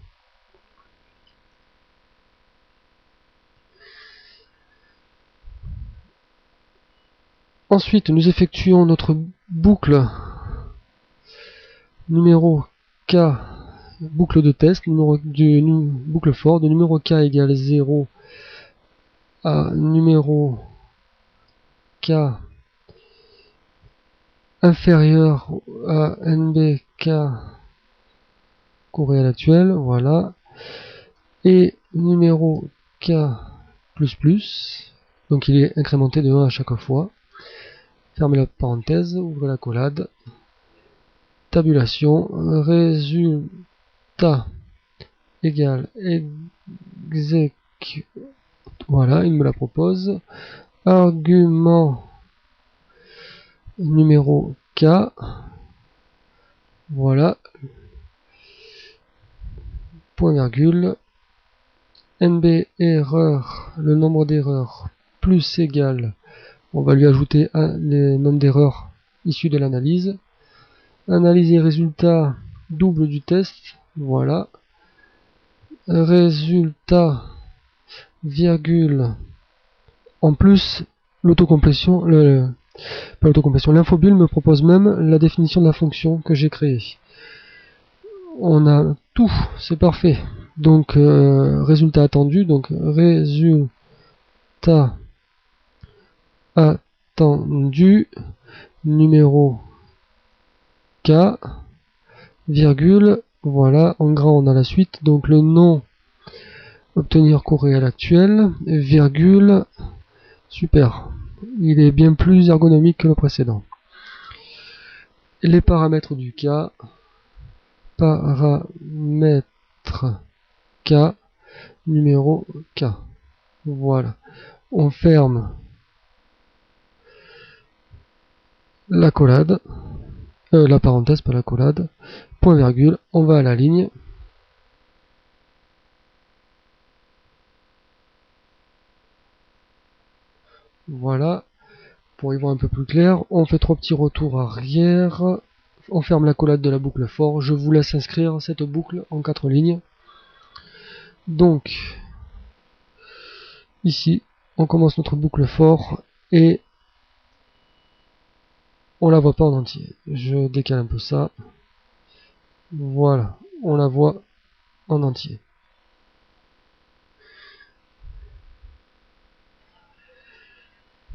Ensuite, nous effectuons notre boucle numéro K, boucle de test, boucle for, de numéro K égale 0 à numéro K inférieur à NBK cours réel actuel, voilà, et numéro K++, donc il est incrémenté de 1 à chaque fois. Fermez la parenthèse, ouvrez la collade, tabulation, résultat égale exec, voilà, il me la propose, argument numéro K, voilà, point virgule, NB erreur, le nombre d'erreurs, plus égal, on va lui ajouter le nombre d'erreurs issues de l'analyse, analyse et résultat double du test, voilà, résultat, virgule, en plus, l'autocomplétion, pas l'autocomplétion, l'infobulle me propose même la définition de la fonction que j'ai créée. On a tout, c'est parfait. Donc, résultat attendu, donc résultat attendu, numéro K, virgule, Voilà, en grand on a la suite, donc le nom, obtenir cours réel actuel, virgule, super. Il est bien plus ergonomique que le précédent. Les paramètres du cas, paramètres K, numéro K. Voilà. On ferme l'accolade, la parenthèse, pas l'accolade, point virgule, on va à la ligne. Voilà. Pour y voir un peu plus clair, on fait 3 petits retours arrière, on ferme l'accolade de la boucle for, je vous laisse inscrire cette boucle en 4 lignes. Donc, ici, on commence notre boucle for et on la voit pas en entier. Je décale un peu ça. Voilà, on la voit en entier.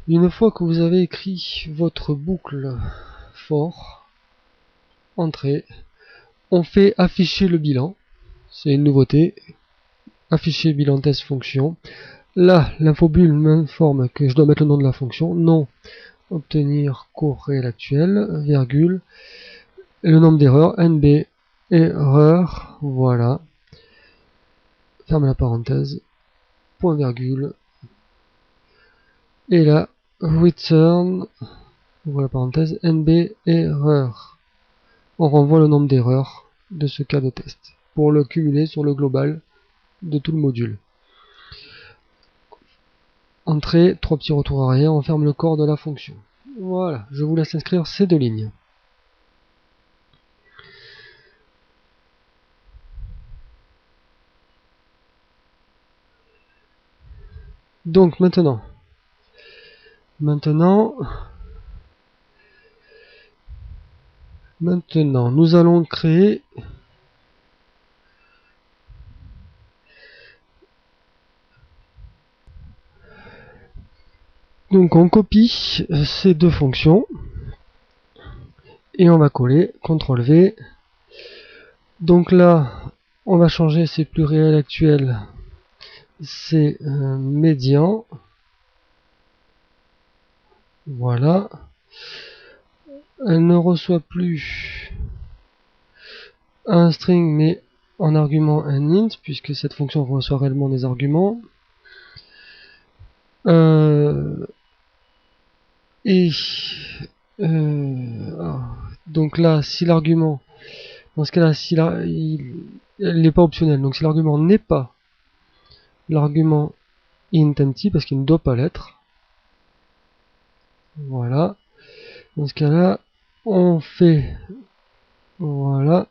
Une fois que vous avez écrit votre boucle for, entrée, on fait afficher le bilan. C'est une nouveauté. Afficher bilan test fonction. Là, l'infobulle m'informe que je dois mettre le nom de la fonction. Non, obtenir cours réel actuel, virgule, et le nombre d'erreurs, NB, erreur, voilà. Ferme la parenthèse, point virgule. Et là, return, ouvre la parenthèse, NB, erreur. On renvoie le nombre d'erreurs de ce cas de test pour le cumuler sur le global de tout le module. Entrée, 3 petits retours arrière, on ferme le corps de la fonction. Voilà, je vous laisse inscrire ces 2 lignes. Donc maintenant, nous allons créer donc on copie ces 2 fonctions et on va coller, CTRL V. Donc là, on va changer, c'est plus réel actuel, c'est médian. Voilà. Elle ne reçoit plus un string mais en argument un int, puisque cette fonction reçoit réellement des arguments. Et donc là, si l'argument, dans ce cas-là, si elle n'est pas optionnelle, donc si l'argument n'est pas l'argument int empty, parce qu'il ne doit pas l'être, voilà, dans ce cas-là, on fait, voilà,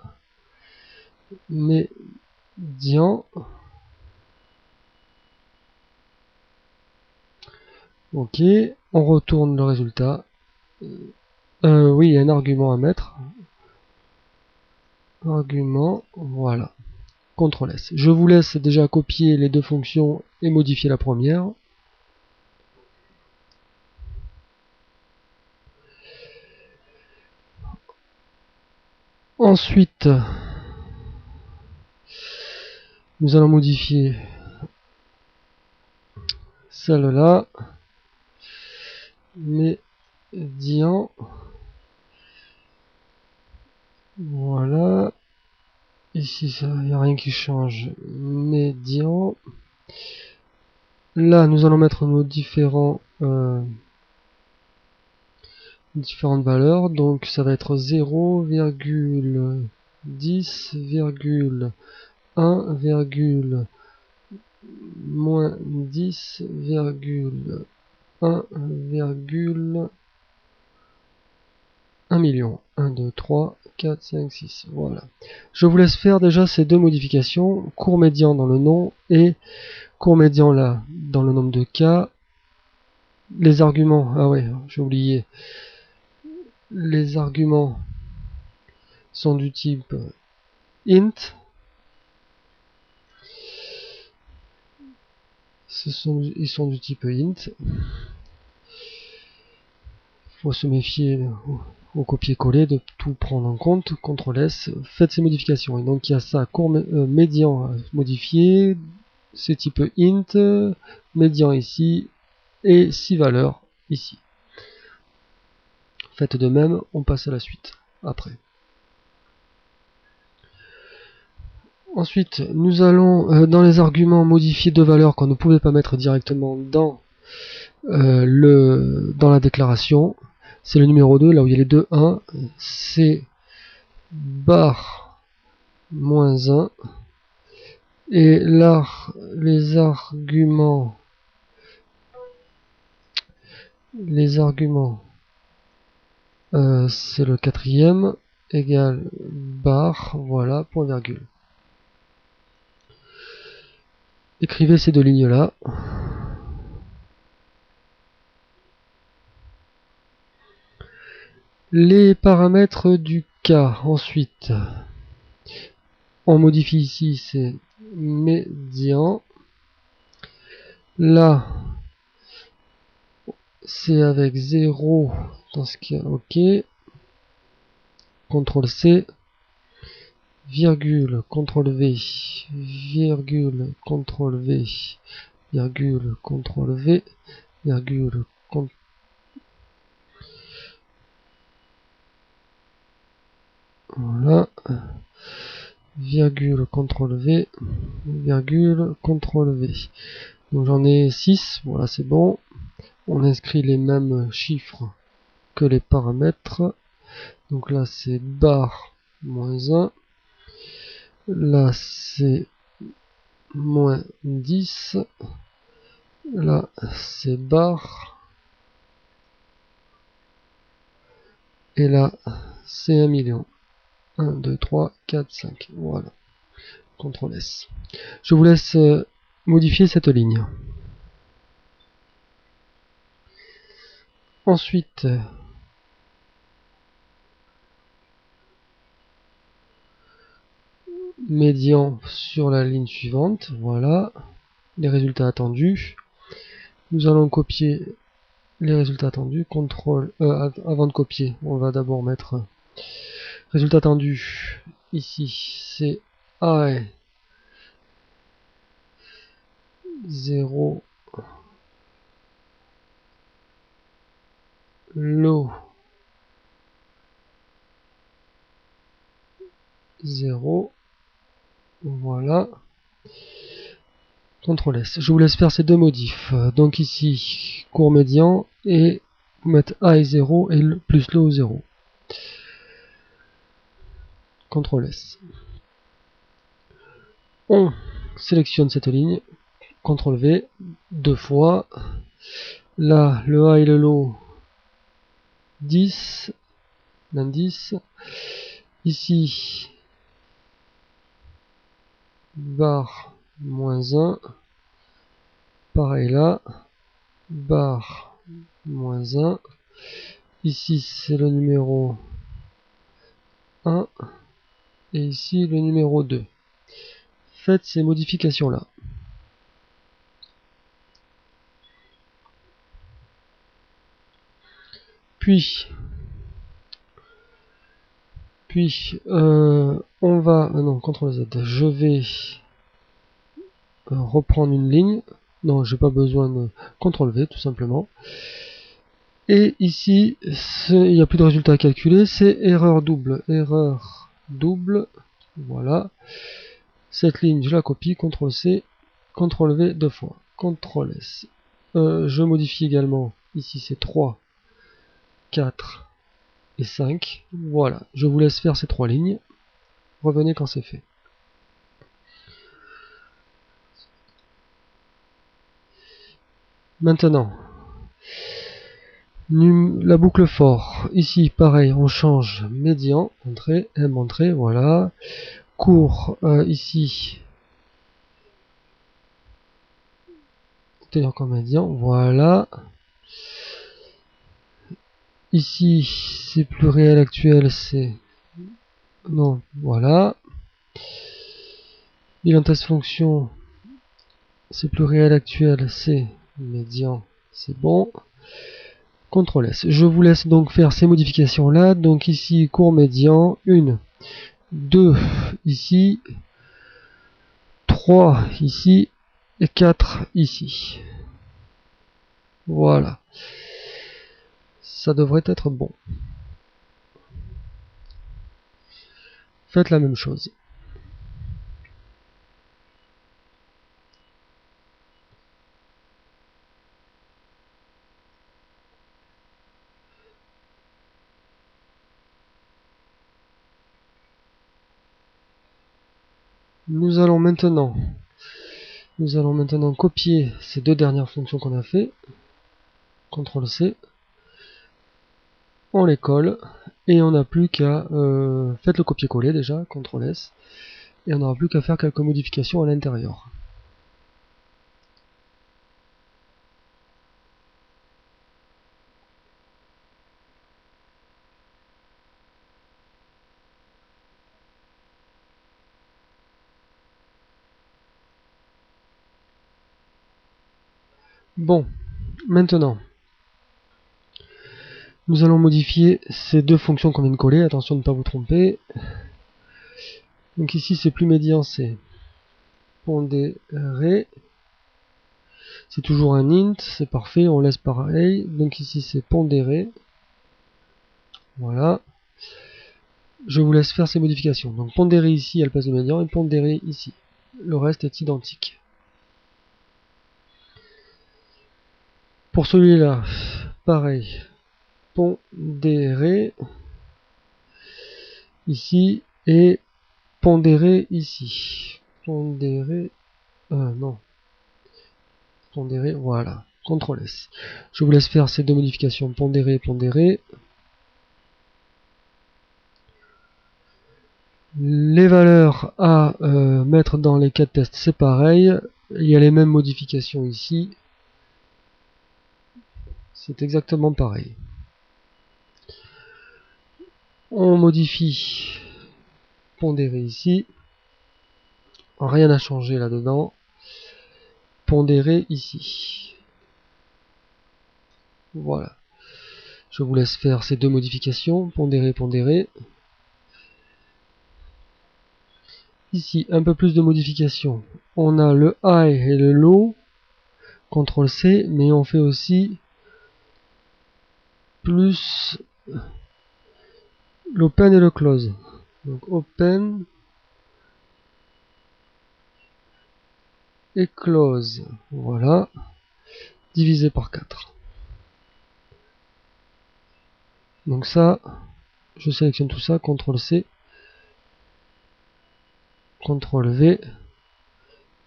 médian, ok, on retourne le résultat, oui, il y a un argument à mettre, argument, voilà, CTRL S. Je vous laisse déjà copier les 2 fonctions et modifier la première. Ensuite, nous allons modifier celle-là, médian, voilà, ici il n'y a rien qui change, médian, là nous allons mettre nos différentes valeurs, donc ça va être 0,10, 1, moins 10, 1 million. 1, 2, 3, 4, 5, 6. Voilà. Je vous laisse faire déjà ces 2 modifications. Cours médian dans le nom et cours médian là dans le nombre de cas. Les arguments. Ah ouais, j'ai oublié. Les arguments sont du type int. Ils sont du type int. faut se méfier au copier-coller de tout prendre en compte. CTRL S, faites ces modifications. Et donc il y a ça, cours médian à modifier, c'est type int, médian ici, et 6 valeurs ici. Faites de même, on passe à la suite après. Ensuite, nous allons dans les arguments modifier deux valeurs qu'on ne pouvait pas mettre directement dans la déclaration. C'est le numéro 2, là où il y a les deux 1, c'est bar moins 1. Et là, les arguments c'est le quatrième, égal bar, voilà, point virgule. Écrivez ces deux lignes là. Les paramètres du cas, ensuite, on modifie ici, c'est médian. Là, c'est avec 0 dans ce cas, ok. CTRL C, virgule, CTRL V, virgule, CTRL V, virgule, CTRL V, virgule, voilà, virgule, CTRL V, virgule, CTRL V. Donc j'en ai 6, voilà c'est bon. On inscrit les mêmes chiffres que les paramètres. Donc là c'est bar moins 1. Là c'est moins 10. Là c'est bar. Et là c'est 1 million. 1, 2, 3, 4, 5. Voilà. CTRL S. Je vous laisse modifier cette ligne. Ensuite, médian sur la ligne suivante. Voilà. Les résultats attendus. Nous allons copier les résultats attendus. Avant de copier, on va d'abord mettre résultat attendu. Ici, c'est A 0 low 0. Voilà. CTRL S. Je vous laisse faire ces deux modifs. Donc ici, court médian et mettre A est 0 et plus low 0. CTRL S. On sélectionne cette ligne. CTRL V deux fois. Là, le A et le low 10. L'indice. Ici, bar moins 1. Pareil là. Bar moins 1. Ici, c'est le numéro 1. Et ici, le numéro 2. Faites ces modifications là. Puis on va, non, CTRL Z, je vais reprendre une ligne. Non, j'ai pas besoin de CTRL V tout simplement. Et ici, il n'y a plus de résultat à calculer, c'est erreur double. Erreur double, voilà. Cette ligne, je la copie, CTRL C, CTRL V deux fois, CTRL S. Je modifie également, ici c'est 3, 4 et 5. Voilà, je vous laisse faire ces trois lignes. Revenez quand c'est fait. Maintenant, la boucle for. Ici, pareil, on change médian, entrée, M entrée, voilà. Court, ici, tenir comme médian, voilà. Ici, c'est pluriel actuel, c'est... Non, voilà. Bilan test fonction, c'est pluriel actuel, c'est médian, c'est bon. CTRL S. Je vous laisse donc faire ces modifications là. Donc ici, cours médian, 1, 2 ici, 3 ici et 4 ici. Voilà. Ça devrait être bon. Faites la même chose. Nous allons maintenant copier ces deux dernières fonctions qu'on a fait. CTRL C. On les colle. Et on n'a plus qu'à... faites le copier-coller déjà. CTRL S. Et on n'aura plus qu'à faire quelques modifications à l'intérieur. Bon, maintenant, nous allons modifier ces deux fonctions qu'on vient de coller. Attention de ne pas vous tromper. Donc ici, c'est plus médian, c'est pondéré. C'est toujours un int, c'est parfait, on laisse pareil. Donc ici, c'est pondéré. Voilà. Je vous laisse faire ces modifications. Donc pondéré ici à la place de médian et pondéré ici. Le reste est identique. Pour celui-là, pareil. Pondéré ici et pondéré ici. Pondéré. Non. Pondéré, voilà. CTRL S. Je vous laisse faire ces deux modifications. Pondéré, pondéré. Les valeurs à mettre dans les cas de test, c'est pareil. Il y a les mêmes modifications ici. C'est exactement pareil. On modifie pondéré ici. Rien n'a changé là-dedans. Pondéré ici. Voilà. Je vous laisse faire ces deux modifications. Pondéré, pondéré. Ici, un peu plus de modifications. On a le high et le low. CTRL C, mais on fait aussi plus l'open et le close. Donc open et close. Voilà. Divisé par 4. Donc ça, je sélectionne tout ça, CTRL C, CTRL V.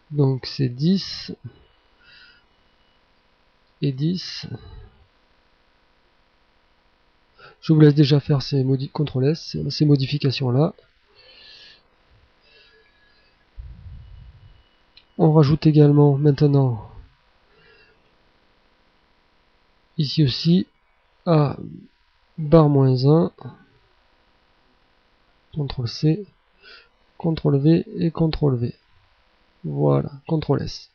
Donc c'est 10 et 10. Je vous laisse déjà faire ces CTRL S, ces modifications là. On rajoute également maintenant ici aussi à barre -1, CTRL C, CTRL V et CTRL V. Voilà, CTRL S.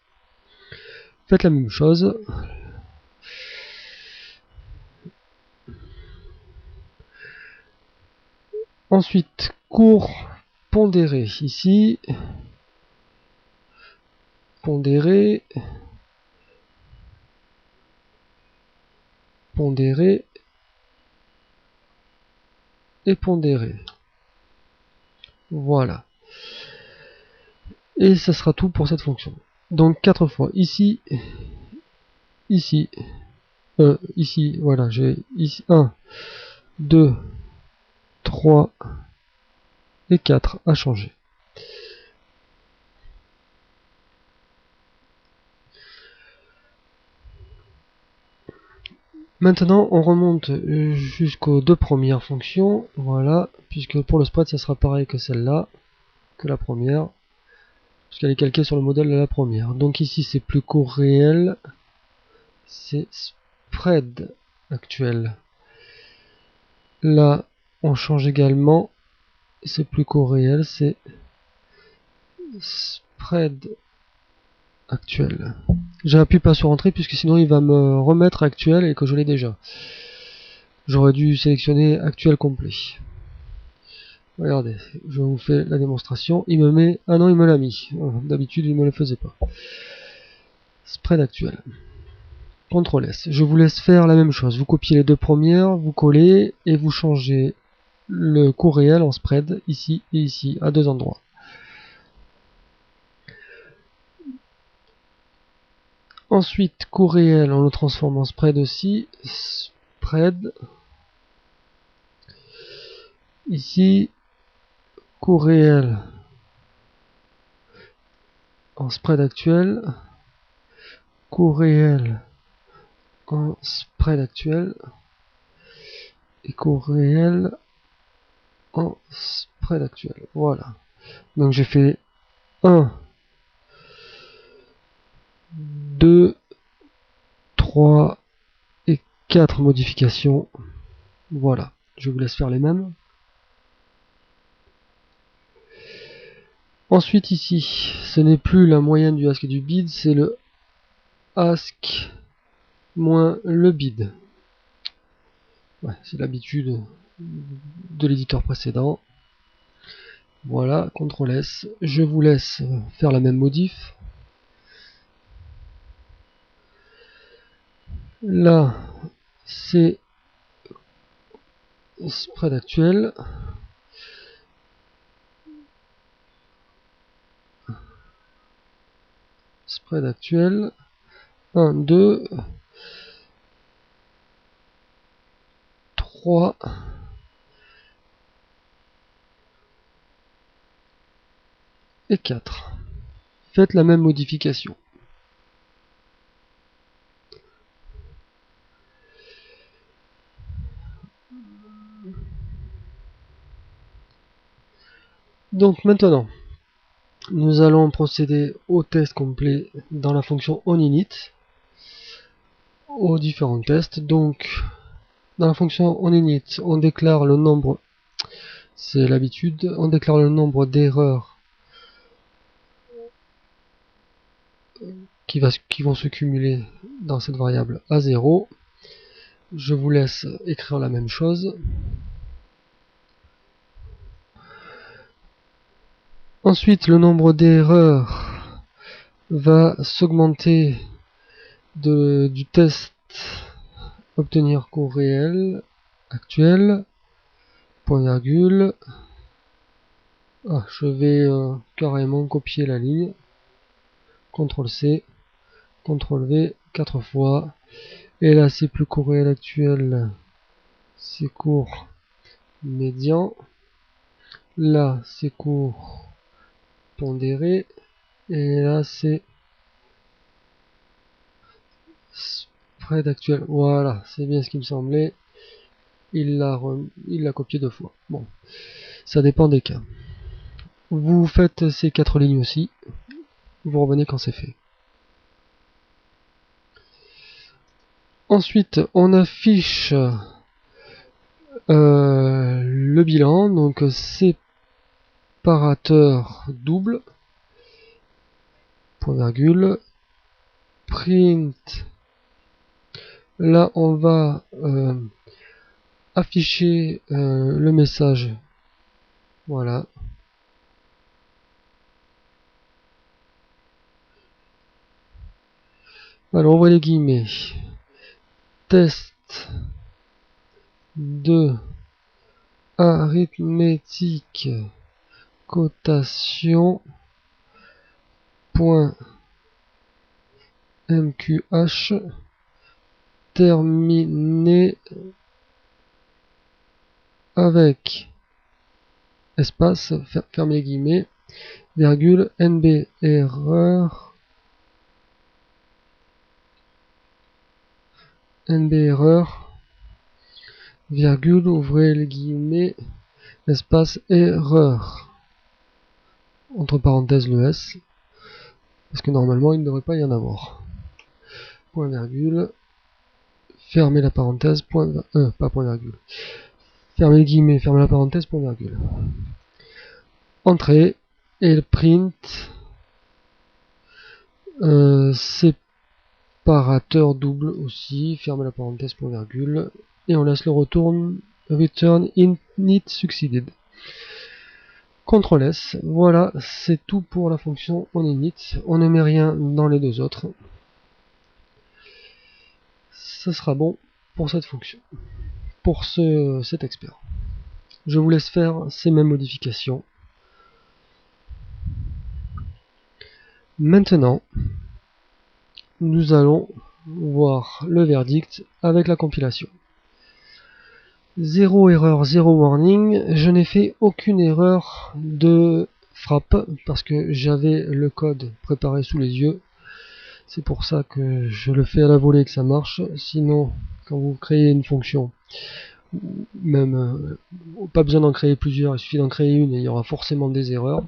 Faites la même chose. Ensuite, cours pondéré ici. Pondéré. Pondéré. Et pondéré. Voilà. Et ça sera tout pour cette fonction. Donc 4 fois. Ici. Ici. Ici. Voilà. J'ai ici 1, 2, 3 et 4 à changer. Maintenant, on remonte jusqu'aux deux premières fonctions. Voilà. Puisque pour le spread, ça sera pareil que celle-là. Que la première. Puisqu'elle est calquée sur le modèle de la première. Donc ici, c'est plus court réel. C'est spread actuel. Là, on change également. C'est plus court réel. C'est spread actuel. J'appuie pas sur entrée puisque sinon il va me remettre actuel et que je l'ai déjà. J'aurais dû sélectionner actuel complet. Regardez, je vous fais la démonstration. Il me met... Ah non, il me l'a mis. D'habitude, il me le faisait pas. Spread actuel. CTRL S. Je vous laisse faire la même chose. Vous copiez les deux premières, vous collez et vous changez le cours réel en spread ici et ici, à deux endroits. Ensuite, cours réel, on le transforme en spread aussi. Spread. Ici, cours réel en spread actuel. Cours réel en spread actuel. Et cours réel en spread actuel. Voilà. Donc j'ai fait 1, 2, 3 et 4 modifications. Voilà. Je vous laisse faire les mêmes. Ensuite ici, ce n'est plus la moyenne du ask et du bid, c'est le ask moins le bid. Ouais, c'est l'habitude de l'éditeur précédent. Voilà, CTRL S. Je vous laisse faire la même modif. Là, c'est spread actuel. Spread actuel. 1, 2, 3 et 4. Faites la même modification. Donc maintenant, nous allons procéder au test complet dans la fonction onInit, aux différents tests. Donc, dans la fonction onInit, on déclare le nombre, c'est l'habitude, on déclare le nombre d'erreurs qui vont se cumuler dans cette variable à 0. Je vous laisse écrire la même chose. Ensuite, le nombre d'erreurs va s'augmenter du test obtenir cours réel actuel, point virgule. Ah, je vais carrément copier la ligne. CTRL C, CTRL V, 4 fois. Et là, c'est plus cours réel actuel, c'est cours médian. Là, c'est cours pondéré. Et là, c'est spread actuel. Voilà, c'est bien ce qui me semblait. Il l'a copié deux fois. Bon, ça dépend des cas. Vous faites ces 4 lignes aussi. Vous revenez quand c'est fait. Ensuite, on affiche le bilan. Donc, séparateur double. Point virgule. Print. Là, on va afficher le message. Voilà. Alors, ouvrez les guillemets. Test de arithmétique cotation point mqh terminé avec espace, fermez les guillemets, virgule, nb erreur, virgule, ouvrez les guillemets, espace, erreur, entre parenthèses le S, parce que normalement il ne devrait pas y en avoir. Point virgule, fermez la parenthèse, pas point virgule. Fermez les guillemets, fermez la parenthèse, point virgule. Entrée, et le print, séparateur double aussi, fermez la parenthèse, point virgule. et on laisse le return init succeeded. CTRL S, voilà, c'est tout pour la fonction onInit. On ne met rien dans les deux autres. Ce sera bon pour cette fonction, pour cet expert. Je vous laisse faire ces mêmes modifications. Maintenant, nous allons voir le verdict avec la compilation. 0 erreur, 0 warning. Je n'ai fait aucune erreur de frappe parce que j'avais le code préparé sous les yeux. C'est pour ça que je le fais à la volée et que ça marche. Sinon, quand vous créez une fonction, même pas besoin d'en créer plusieurs, il suffit d'en créer une et il y aura forcément des erreurs.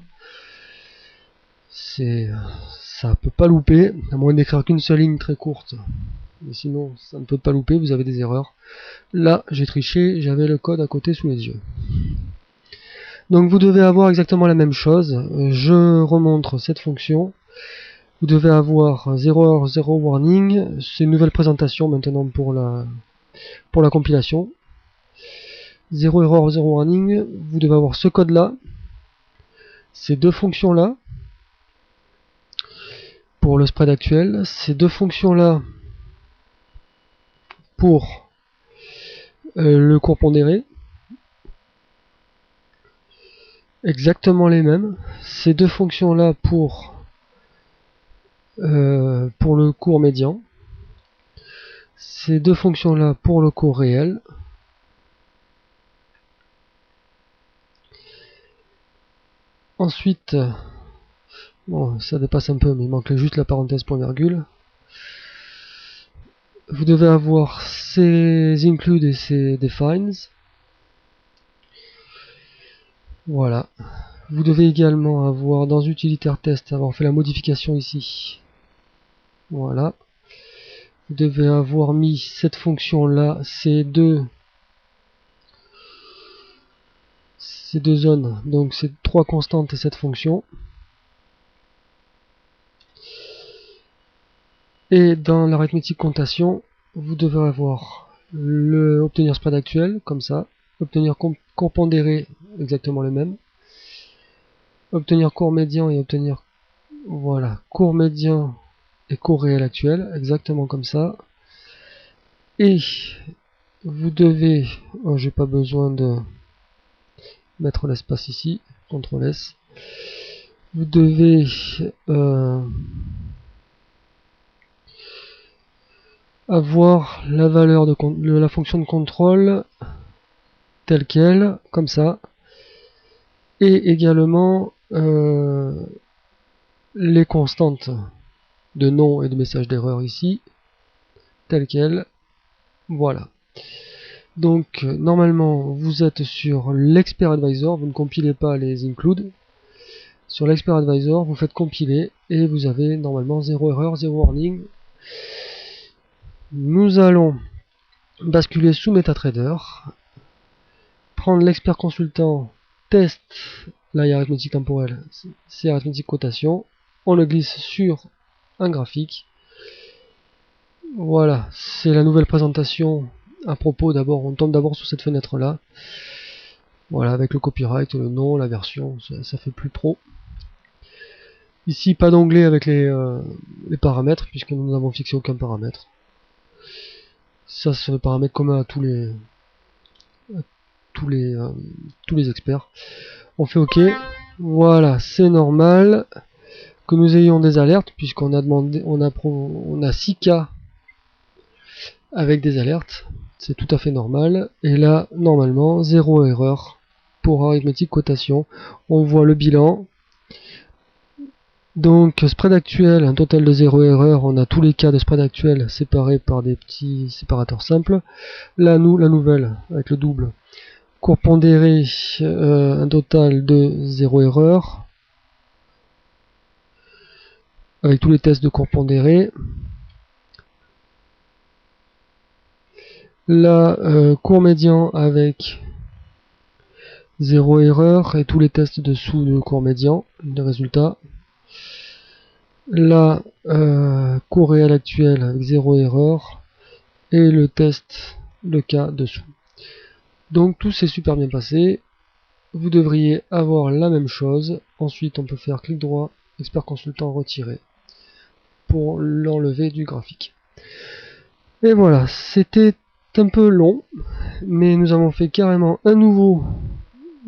Ça peut pas louper, à moins d'écrire qu'une seule ligne très courte. Mais sinon, ça ne peut pas louper, vous avez des erreurs. Là, j'ai triché, j'avais le code à côté sous les yeux. Donc vous devez avoir exactement la même chose. Je remontre cette fonction. Vous devez avoir 0 error, 0 warning. C'est une nouvelle présentation maintenant pour la compilation. 0 error, 0 warning. Vous devez avoir ce code-là. Ces deux fonctions-là. Pour le spread actuel. Ces deux fonctions-là pour le cours pondéré. Exactement les mêmes. Ces deux fonctions-là pour le cours médian. Ces deux fonctions-là pour le cours réel. Ensuite, bon, ça dépasse un peu, mais il manque juste la parenthèse point virgule. Vous devez avoir ces include et ces defines. Voilà. Vous devez également avoir dans utilitaire test, avoir fait la modification ici. Voilà. Vous devez avoir mis cette fonction là, ces deux zones, donc c'est trois constantes et cette fonction. Et dans l'arithmétique comptation, vous devez avoir obtenir spread actuel, comme ça, obtenir cours pondéré, exactement le même, obtenir cours médian et obtenir, voilà, cours médian et cours réel actuel, exactement comme ça. Et vous devez, oh, j'ai pas besoin de mettre l'espace ici, CTRL S, vous devez avoir la valeur de la fonction de contrôle telle quelle, comme ça, et également les constantes de nom et de message d'erreur ici, telles quelles, voilà. Donc normalement vous êtes sur l'expert advisor, vous ne compilez pas les include. Sur l'expert advisor, vous faites compiler et vous avez normalement 0 erreur, 0 warning. Nous allons basculer sous MetaTrader, prendre l'expert consultant, test, là il y a arithmétique temporelle, c'est arithmétique cotation, on le glisse sur un graphique. Voilà, c'est la nouvelle présentation. À propos, d'abord, on tombe d'abord sur cette fenêtre là. Voilà, avec le copyright, le nom, la version, ça fait plus pro. Ici, pas d'onglet avec les paramètres, puisque nous n'avons fixé aucun paramètre. Ça, c'est le paramètre commun à tous les experts. On fait OK. Voilà, c'est normal que nous ayons des alertes, puisqu'on a demandé, on a 6 cas avec des alertes. C'est tout à fait normal. Et là, normalement, 0 erreur pour arithmétique cotation. On voit le bilan. Donc, spread actuel, un total de 0 erreur. On a tous les cas de spread actuel séparés par des petits séparateurs simples. Là, la nouvelle, avec le double. Cours pondéré, un total de 0 erreur. Avec tous les tests de cours pondéré. Là, cours médian avec 0 erreur et tous les tests dessous de cours médian, de résultats. Là, cours réel actuel avec 0 erreur et le test le cas dessous. Donc tout s'est super bien passé. Vous devriez avoir la même chose. Ensuite, on peut faire clic droit, expert consultant retirer pour l'enlever du graphique. Et voilà, c'était un peu long, mais nous avons fait carrément un nouveau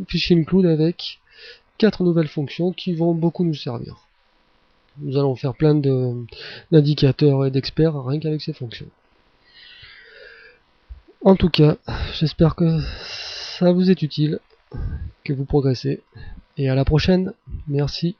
fichier include avec 4 nouvelles fonctions qui vont beaucoup nous servir. Nous allons faire plein d'indicateurs et d'experts rien qu'avec ces fonctions. En tout cas, j'espère que ça vous est utile, que vous progressez. Et à la prochaine. Merci.